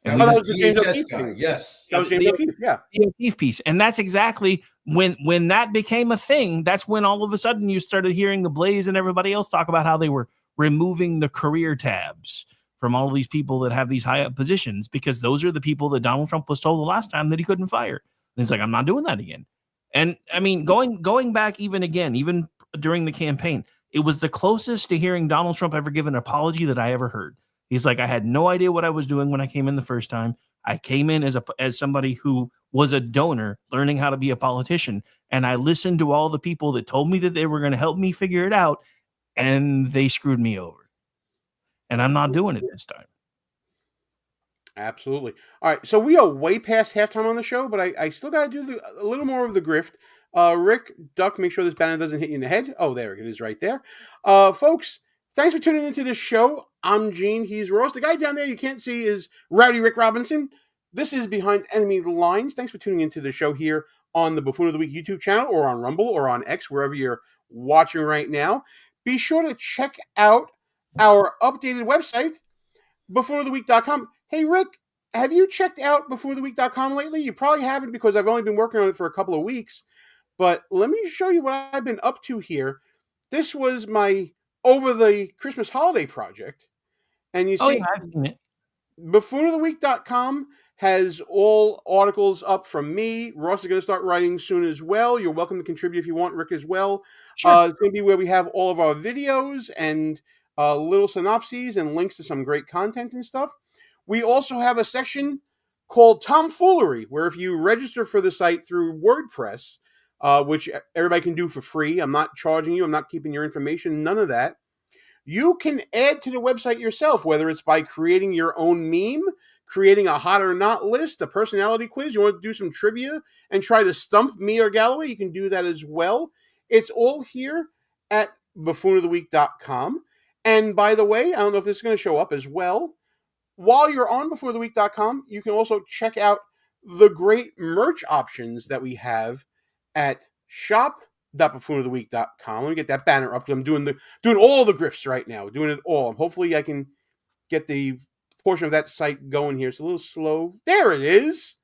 And that was the James O'Keefe guy. Yes. That was James O'Keefe, yeah. The O'Keefe piece. And that's exactly when that became a thing, that's when all of a sudden you started hearing the Blaze and everybody else talk about how they were removing the career tabs from all of these people that have these high up positions, because those are the people that Donald Trump was told the last time that he couldn't fire. And it's like, I'm not doing that again. And I mean, going back even during the campaign, it was the closest to hearing Donald Trump ever give an apology that I ever heard. He's like, I had no idea what I was doing when I came in the first time. I came in as somebody who was a donor learning how to be a politician. And I listened to all the people that told me that they were going to help me figure it out. And they screwed me over. And I'm not doing it this time. Absolutely. All right. So we are way past halftime on the show, but I still got to do a little more of the grift. Rick, duck, make sure this banner doesn't hit you in the head. Oh, there it is right there. Folks, thanks for tuning into this show. I'm Gene. He's Ross. The guy down there you can't see is Rowdy Rick Robinson. This is Behind Enemy Lines. Thanks for tuning into the show here on the Buffoon of the Week YouTube channel, or on Rumble, or on X, wherever you're watching right now. Be sure to check out our updated website, buffoonoftheweek.com. Hey, Rick, have you checked out buffoonoftheweek.com lately? You probably haven't, because I've only been working on it for a couple of weeks. But let me show you what I've been up to here. This was my over the Christmas holiday project. And you see, I've seen it. buffoonoftheweek.com has all articles up from me. Ross is going to start writing soon as well. You're welcome to contribute if you want, Rick, as well. Sure. It's going to be where we have all of our videos and little synopses and links to some great content and stuff. We also have a section called Tomfoolery, where if you register for the site through WordPress, which everybody can do for free, I'm not charging you, I'm not keeping your information, none of that. You can add to the website yourself, whether it's by creating your own meme, creating a hot or not list, a personality quiz, you want to do some trivia and try to stump me or Galloway, you can do that as well. It's all here at buffoonoftheweek.com. And by the way, I don't know if this is going to show up as well. While you're on before-the-week.com, you can also check out the great merch options that we have at shop.buffoonoftheweek.com. Let me get that banner up, because I'm doing all the grifts right now, doing it all. Hopefully I can get the portion of that site going here. It's a little slow. There it is.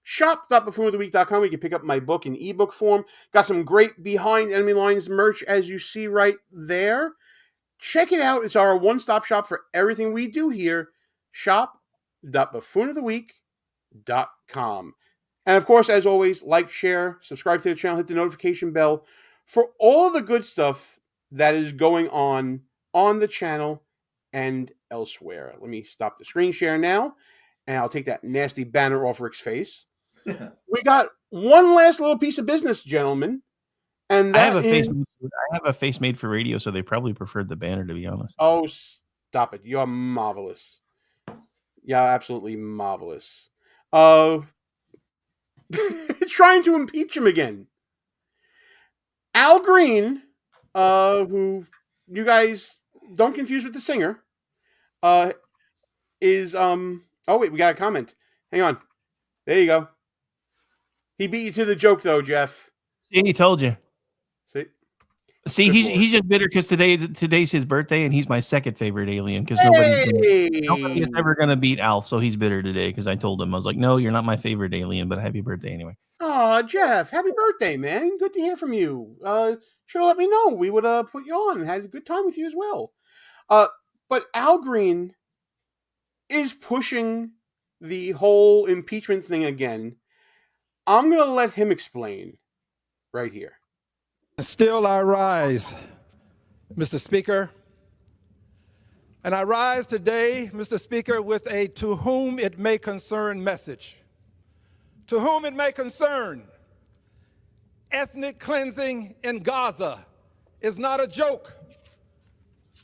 Shop.buffoonoftheweek.com. You can pick up my book in ebook form. Got some great Behind Enemy Lines merch, as you see right there. Check it out. It's our one-stop shop for everything we do here. Shop.buffoonoftheweek.com. And of course, as always, like, share, subscribe to the channel, hit the notification bell for all the good stuff that is going on the channel and elsewhere. Let me stop the screen share now, and I'll take that nasty banner off Rick's face. We got one last little piece of business, gentlemen. And that I have a face made for radio, so they probably preferred the banner, to be honest. Oh, stop it. You're marvelous. Yeah, absolutely marvelous. Trying to impeach him again. Al Green, who you guys don't confuse with the singer, is oh wait, we got a comment. Hang on. There you go. He beat you to the joke though, Jeff. See, he told you. See, Good he's just bitter because today's his birthday, and he's my second favorite alien, because nobody is ever gonna beat Alf, so he's bitter today because I told him, I was like, no, you're not my favorite alien, but happy birthday anyway. Oh, Jeff, happy birthday, man. Good to hear from you. Should have let me know. We would put you on and had a good time with you as well. But Al Green is pushing the whole impeachment thing again. I'm going to let him explain right here. Still I rise, Mr. Speaker. And I rise today, Mr. Speaker, with a to whom it may concern message. To whom it may concern, ethnic cleansing in Gaza is not a joke,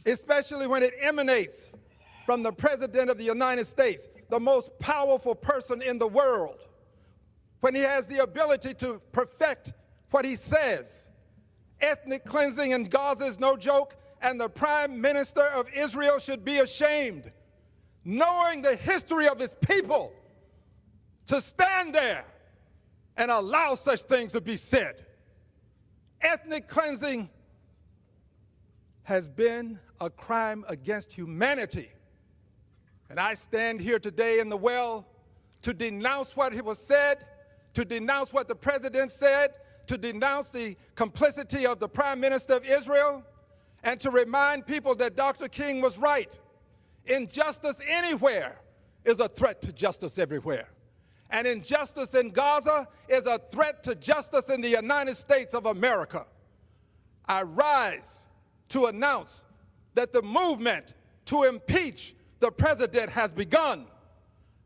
especially when it emanates from the President of the United States, the most powerful person in the world, when he has the ability to perfect what he says. Ethnic cleansing in Gaza is no joke, and the Prime Minister of Israel should be ashamed, knowing the history of his people, to stand there and allow such things to be said. Ethnic cleansing has been a crime against humanity. And I stand here today in the well to denounce what was said, to denounce what the president said, to denounce the complicity of the Prime Minister of Israel, and to remind people that Dr. King was right. Injustice anywhere is a threat to justice everywhere. And injustice in Gaza is a threat to justice in the United States of America. I rise to announce that the movement to impeach the president has begun.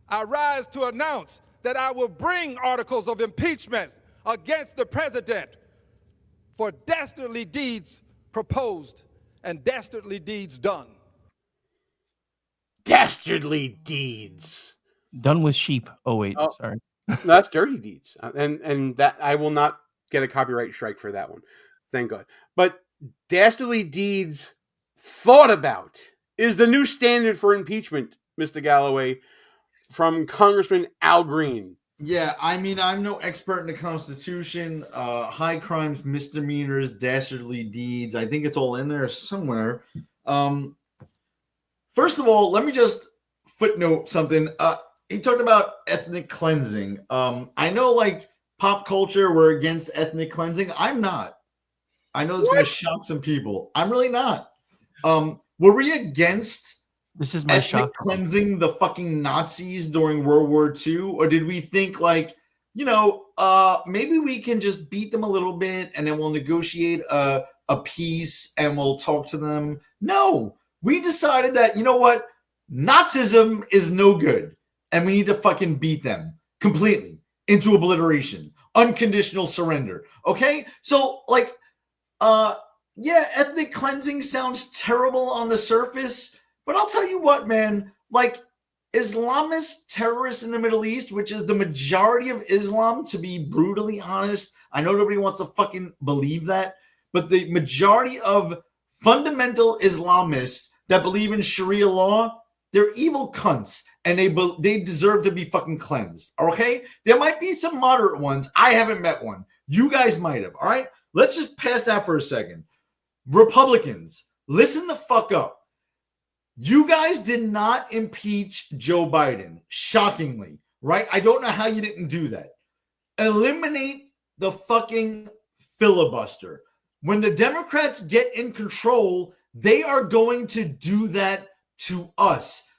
I rise to announce that I will bring articles of impeachment against the president for dastardly deeds proposed and dastardly deeds done. Dastardly deeds. Done with sheep. Oh, wait, sorry. No, that's dirty deeds. And that I will not get a copyright strike for that one. Thank God. But dastardly deeds thought about is the new standard for impeachment, Mr. Galloway, from Congressman Al Green. Yeah, I mean, I'm no expert in the Constitution. High crimes, misdemeanors, dastardly deeds. I think it's all in there somewhere. First of all, let me just footnote something. He talked about ethnic cleansing. I know, like, pop culture, we're against ethnic cleansing. I'm not. I know it's going to shock some people. I'm really not. Were we against ethnic cleansing the fucking Nazis during World War II? Or did we think, like, maybe we can just beat them a little bit and then we'll negotiate a peace and we'll talk to them? No. We decided that, you know what? Nazism is no good. And we need to fucking beat them completely into obliteration. Unconditional surrender. Okay? So, like, yeah, ethnic cleansing sounds terrible on the surface, but I'll tell you what, man, like, Islamist terrorists in the Middle East, which is the majority of Islam, to be brutally honest, I know nobody wants to fucking believe that, but the majority of fundamental Islamists that believe in Sharia law, they're evil cunts, and they deserve to be fucking cleansed, okay? There might be some moderate ones. I haven't met one. You guys might have, all right? Let's just pass that for a second. Republicans, listen the fuck up. You guys did not impeach Joe Biden, shockingly, right? I don't know how you didn't do that. Eliminate the fucking filibuster. When the Democrats get in control, they are going to do that to us.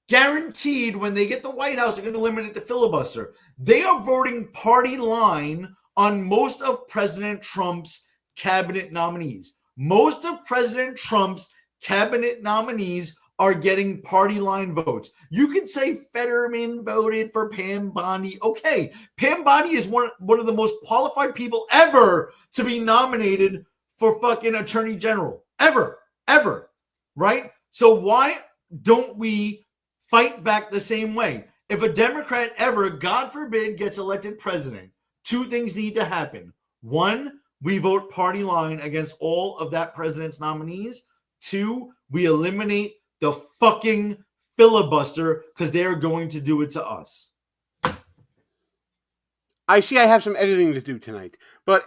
Guaranteed, when they get the White House, they're going to eliminate the filibuster. They are voting party line on most of President Trump's cabinet nominees. Most of President Trump's cabinet nominees are getting party line votes. You could say Fetterman voted for Pam Bondi. Okay, Pam Bondi is one of the most qualified people ever to be nominated for fucking attorney general. Ever, right? So why don't we fight back the same way? If a Democrat ever, God forbid, gets elected president, two things need to happen. One, we vote party line against all of that president's nominees. Two, we eliminate the fucking filibuster because they are going to do it to us. I see I have some editing to do tonight. But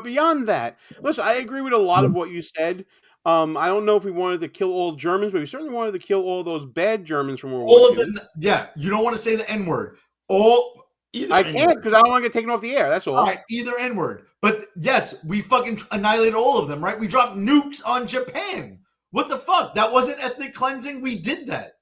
beyond that, listen, I agree with a lot of what you said. I don't know if we wanted to kill all Germans, but we certainly wanted to kill all those bad Germans from World War II. Yeah, you don't want to say the N-word. I can't because I don't want to get taken off the air. That's all. All right, either N-word. But yes, we fucking annihilated all of them, right? We dropped nukes on Japan. What the fuck? That wasn't ethnic cleansing. We did that.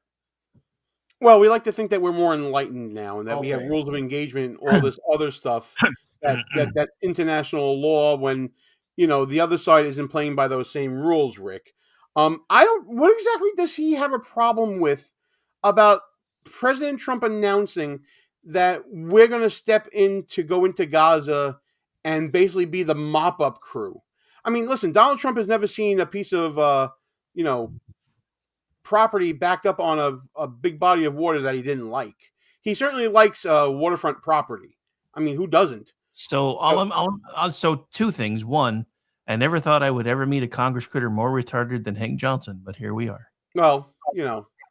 Well, we like to think that we're more enlightened now and that we have rules of engagement and all this other stuff. That international law when, the other side isn't playing by those same rules, Rick. What exactly does he have a problem with about President Trump announcing that we're going to go into Gaza and basically be the mop-up crew? I mean, listen, Donald Trump has never seen a piece of, property backed up on a big body of water that he didn't like. He certainly likes waterfront property. I mean, who doesn't? So so two things. One, I never thought I would ever meet a Congress critter more retarded than Hank Johnson, but here we are. Well,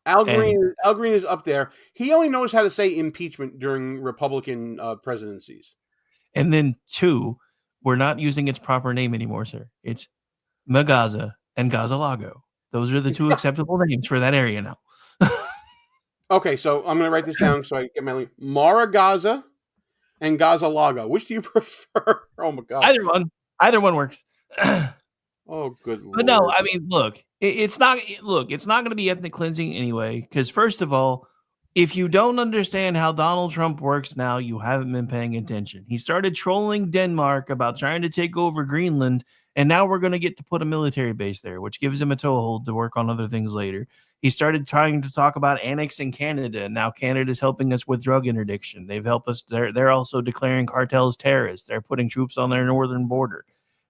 Al Green is up there. He only knows how to say impeachment during Republican presidencies. And then 2, we're not using its proper name anymore, sir. It's Gaza and Gaza-Lago. Those are the 2 acceptable names for that area now. Okay, so I'm going to write this down so I get my link. Mara Gaza and Gaza-Lago. Which do you prefer? Oh my God. Either one works. Oh, good Lord. But no, I mean, look, it's not going to be ethnic cleansing anyway, because first of all, if you don't understand how Donald Trump works now, you haven't been paying attention. He started trolling Denmark about trying to take over Greenland, and now we're going to get to put a military base there, which gives him a toehold to work on other things later. He started trying to talk about annexing Canada, and now Canada's helping us with drug interdiction. They've helped us. They're also declaring cartels terrorists. They're putting troops on their northern border.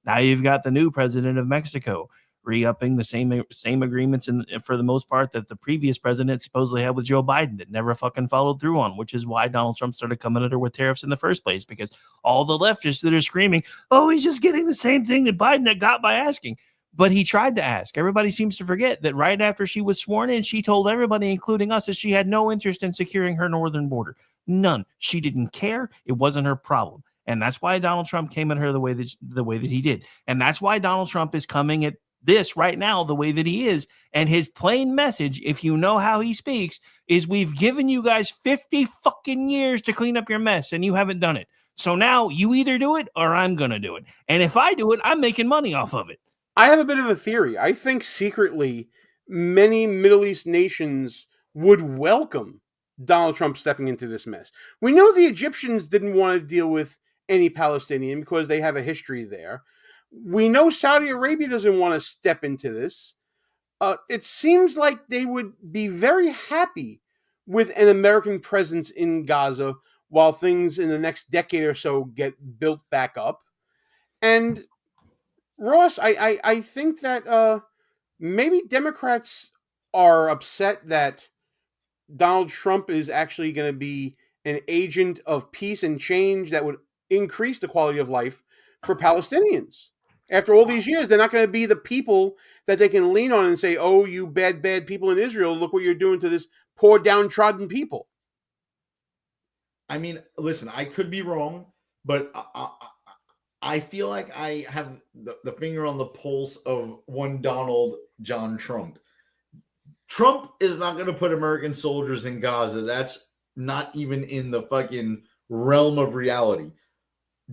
Now you've got the new president of Mexico re-upping the same agreements for the most part that the previous president supposedly had with Joe Biden that never fucking followed through on, which is why Donald Trump started coming under with tariffs in the first place, because all the leftists that are screaming, oh, he's just getting the same thing that Biden had got by asking. But he tried to ask. Everybody seems to forget that right after she was sworn in, she told everybody, including us, that she had no interest in securing her northern border. None. She didn't care. It wasn't her problem. And that's why Donald Trump came at her the way that he did. And that's why Donald Trump is coming at this right now the way that he is. And his plain message, if you know how he speaks, is we've given you guys 50 fucking years to clean up your mess, and you haven't done it. So now you either do it or I'm going to do it. And if I do it, I'm making money off of it. I have a bit of a theory. I think secretly many Middle East nations would welcome Donald Trump stepping into this mess. We know the Egyptians didn't want to deal with any Palestinian because they have a history there. We know Saudi Arabia doesn't want to step into this. It seems like they would be very happy with an American presence in Gaza while things in the next decade or so get built back up. And Ross, I think that maybe Democrats are upset that Donald Trump is actually going to be an agent of peace and change that would increase the quality of life for Palestinians. After all these years, they're not going to be the people that they can lean on and say, oh, you bad people in Israel, look what you're doing to this poor downtrodden people. I mean, listen, I could be wrong, but I feel like I have the finger on the pulse of one Donald John Trump. Trump is not going to put American soldiers in Gaza. That's not even in the fucking realm of reality.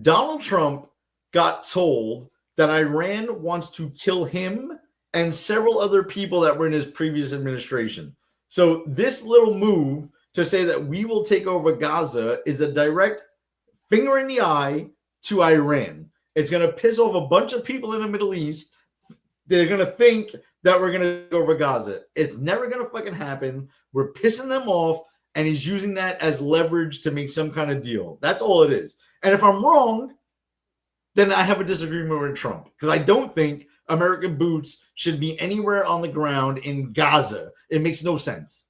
Donald Trump got told that Iran wants to kill him and several other people that were in his previous administration. So this little move to say that we will take over Gaza is a direct finger in the eye to Iran. It's going to piss off a bunch of people in the Middle East. They're going to think that we're going to take over Gaza. It's never going to fucking happen. We're pissing them off, and he's using that as leverage to make some kind of deal. That's all it is. And if I'm wrong, then I have a disagreement with Trump, because I don't think American boots should be anywhere on the ground in Gaza. It makes no sense.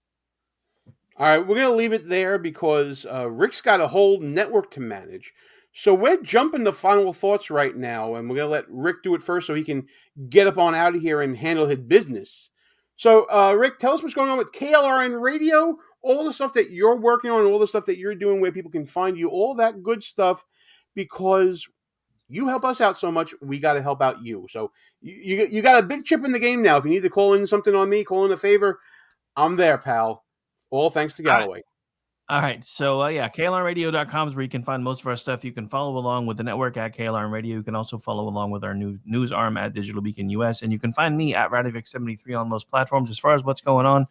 All right, we're going to leave it there because Rick's got a whole network to manage. So we're jumping to final thoughts right now, and we're going to let Rick do it first so he can get up on out of here and handle his business. So, Rick, tell us what's going on with KLRN Radio, all the stuff that you're working on, all the stuff that you're doing, where people can find you, all that good stuff, because you help us out so much, we got to help out you. So you got a big chip in the game now. If you need to call in something on me, call in a favor, I'm there, pal. All thanks to Galloway. All right. So, KLRNradio.com is where you can find most of our stuff. You can follow along with the network at KLRN Radio. You can also follow along with our new news arm at Digital Beacon US. And you can find me at Radovic73 on most platforms. As far as what's going on,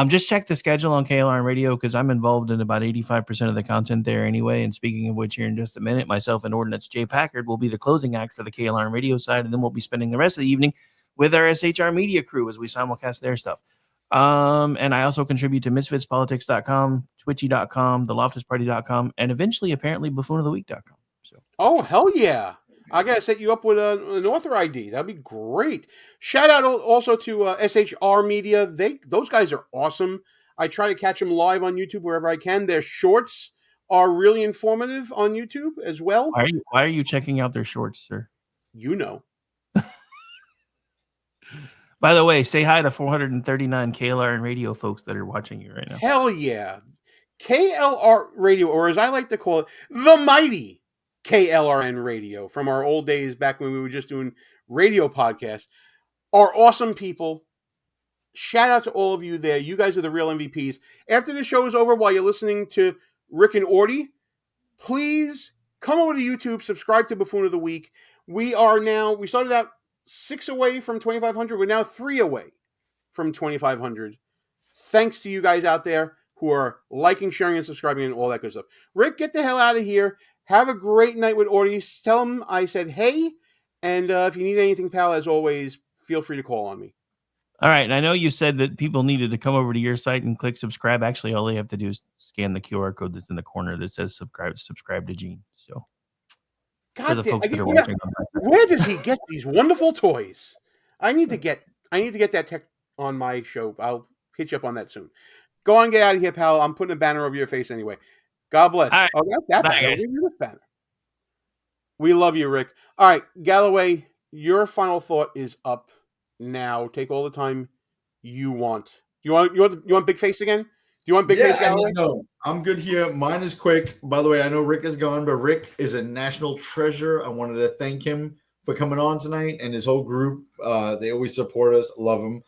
just check the schedule on KLRN Radio, because I'm involved in about 85% of the content there anyway. And speaking of which, here in just a minute, myself and Ordnance Jay Packard will be the closing act for the KLRN Radio side. And then we'll be spending the rest of the evening with our SHR Media crew as we simulcast their stuff. And I also contribute to misfitspolitics.com, twitchy.com, theloftusparty.com, and eventually, apparently, buffoonoftheweek.com. So. Oh, hell yeah. I got to set you up with an author ID. That'd be great. Shout out also to SHR Media. Those guys are awesome. I try to catch them live on YouTube wherever I can. Their shorts are really informative on YouTube as well. Why are you checking out their shorts, sir? You know. By the way, say hi to 439 KLRN radio folks that are watching you right now. Hell yeah. KLR radio, or as I like to call it, the mighty KLRN radio from our old days back when we were just doing radio podcasts, are awesome people. Shout out to all of you there. You guys are the real MVPs. After the show is over, while you're listening to Rick and Orty, please come over to YouTube, subscribe to Buffoon of the Week. We started out 6 away from 2,500. We're now 3 away from 2,500. Thanks to you guys out there who are liking, sharing, and subscribing, and all that good stuff. Rick, get the hell out of here. Have a great night with Orty. Tell him I said hey. And if you need anything, pal, as always, feel free to call on me. All right. And I know you said that people needed to come over to your site and click subscribe. Actually, all they have to do is scan the QR code that's in the corner that says subscribe to Gene. So, for the folks that are watching, where does he get these wonderful toys? I need to get that tech on my show. I'll hit you up on that soon. Go on, get out of here, pal. I'm putting a banner over your face anyway. God bless. Right. Oh, that banner. Banner. We love you, Rick. All right, Galloway, your final thought is up now. Take all the time you want. You want big face again? Do you want big face, Galloway? No, I'm good here. Mine is quick. By the way, I know Rick is gone, but Rick is a national treasure. I wanted to thank him for coming on tonight and his whole group. They always support us. Love them.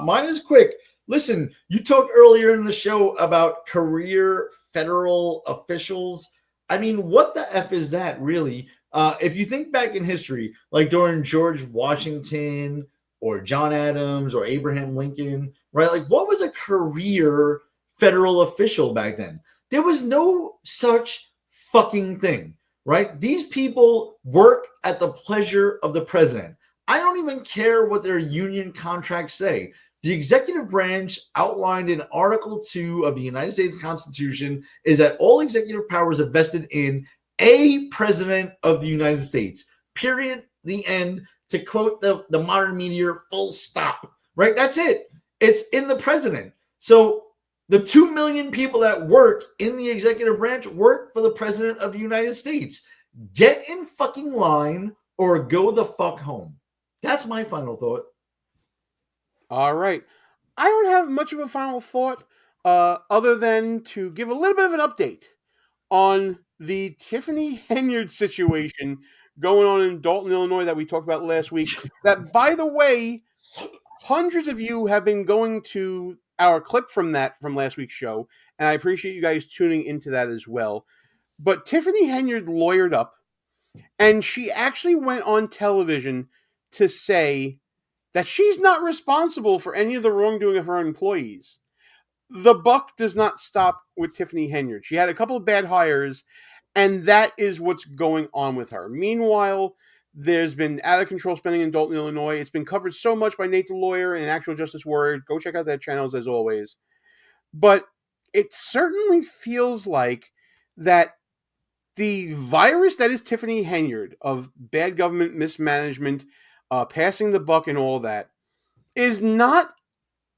Mine is quick. Listen, you talked earlier in the show about career federal officials. I mean, what the F is that, really? If you think back in history, like during George Washington or John Adams or Abraham Lincoln, right? Like, what was a career federal official back then? There was no such fucking thing, right? These people work at the pleasure of the president. I don't even care what their union contracts say. The executive branch outlined in Article 2 of the United States Constitution is that all executive powers are vested in a president of the United States. Period. The end. To quote the modern media, full stop. Right? That's it. It's in the president. So the 2 million people that work in the executive branch work for the president of the United States. Get in fucking line or go the fuck home. That's my final thought. All right. I don't have much of a final thought other than to give a little bit of an update on the Tiffany Henyard situation going on in Dalton, Illinois that we talked about last week. That, by the way, hundreds of you have been going to our clip from last week's show, and I appreciate you guys tuning into that as well. But Tiffany Henyard lawyered up, and she actually went on television to say that she's not responsible for any of the wrongdoing of her employees. The buck does not stop with Tiffany Henyard. She had a couple of bad hires, and that is what's going on with her. Meanwhile, there's been out-of-control spending in Dalton, Illinois. It's been covered so much by Nate the Lawyer and Actual Justice Warrior. Go check out their channels, as always. But it certainly feels like that the virus that is Tiffany Henyard of bad government mismanagement, passing the buck and all that, is not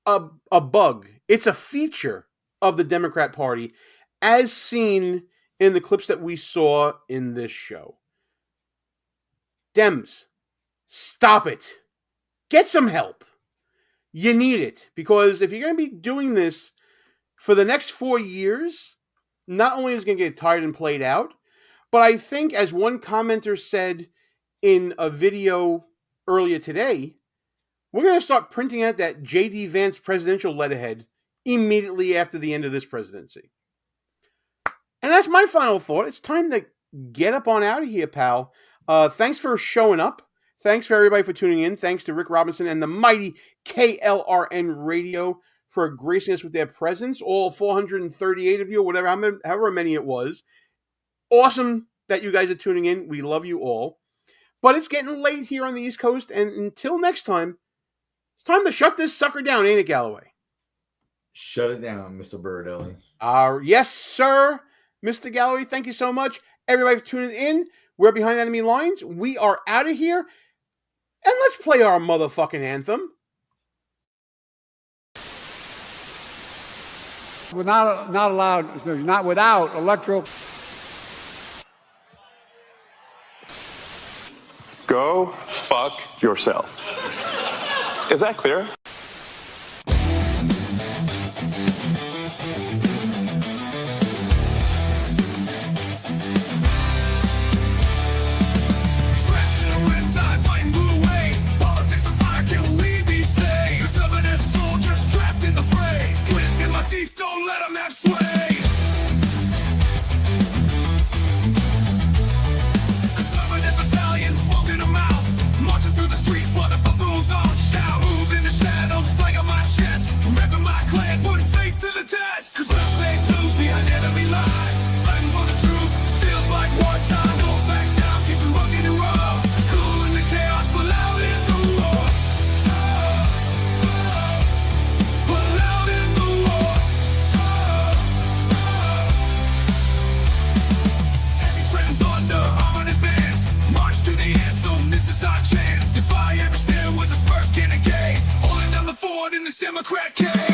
a bug. It's a feature of the Democrat Party, as seen in the clips that we saw in this show. Dems, stop it. Get some help. You need it. Because if you're going to be doing this for the next 4 years, not only is it going to get tired and played out, but I think, as one commenter said in a video earlier today, we're going to start printing out that J.D. Vance presidential letterhead immediately after the end of this presidency. And that's my final thought. It's time to get up on out of here, pal. Thanks for showing up. Thanks for everybody for tuning in. Thanks to Rick Robinson and the mighty KLRN Radio for gracing us with their presence. All 438 of you, or whatever, however many it was. Awesome that you guys are tuning in. We love you all. But it's getting late here on the East Coast, and until next time, it's time to shut this sucker down, ain't it, Galloway? Shut it down, Mr. Berardelli. Yes, sir. Mr. Galloway, thank you so much. Everybody for tuning in. We're Behind Enemy Lines. We are out of here. And let's play our motherfucking anthem. Not without electoral. Go fuck yourself. Is that clear? Teeth don't let them have sway. Conservative battalions walking them out, marching through the streets while the buffoons all shout. Move in the shadows, flag on my chest, repping my clan, putting faith to the test. Cause left plays blues behind enemy lines, fighting for the truth, feels like wartime. Don't back down, keep it rugged and raw, cool in the chaos, but loud in the war. But loud in the war. This is our chance. If I ever stand with a smirk and a gaze, holding down the fort in this Democrat case.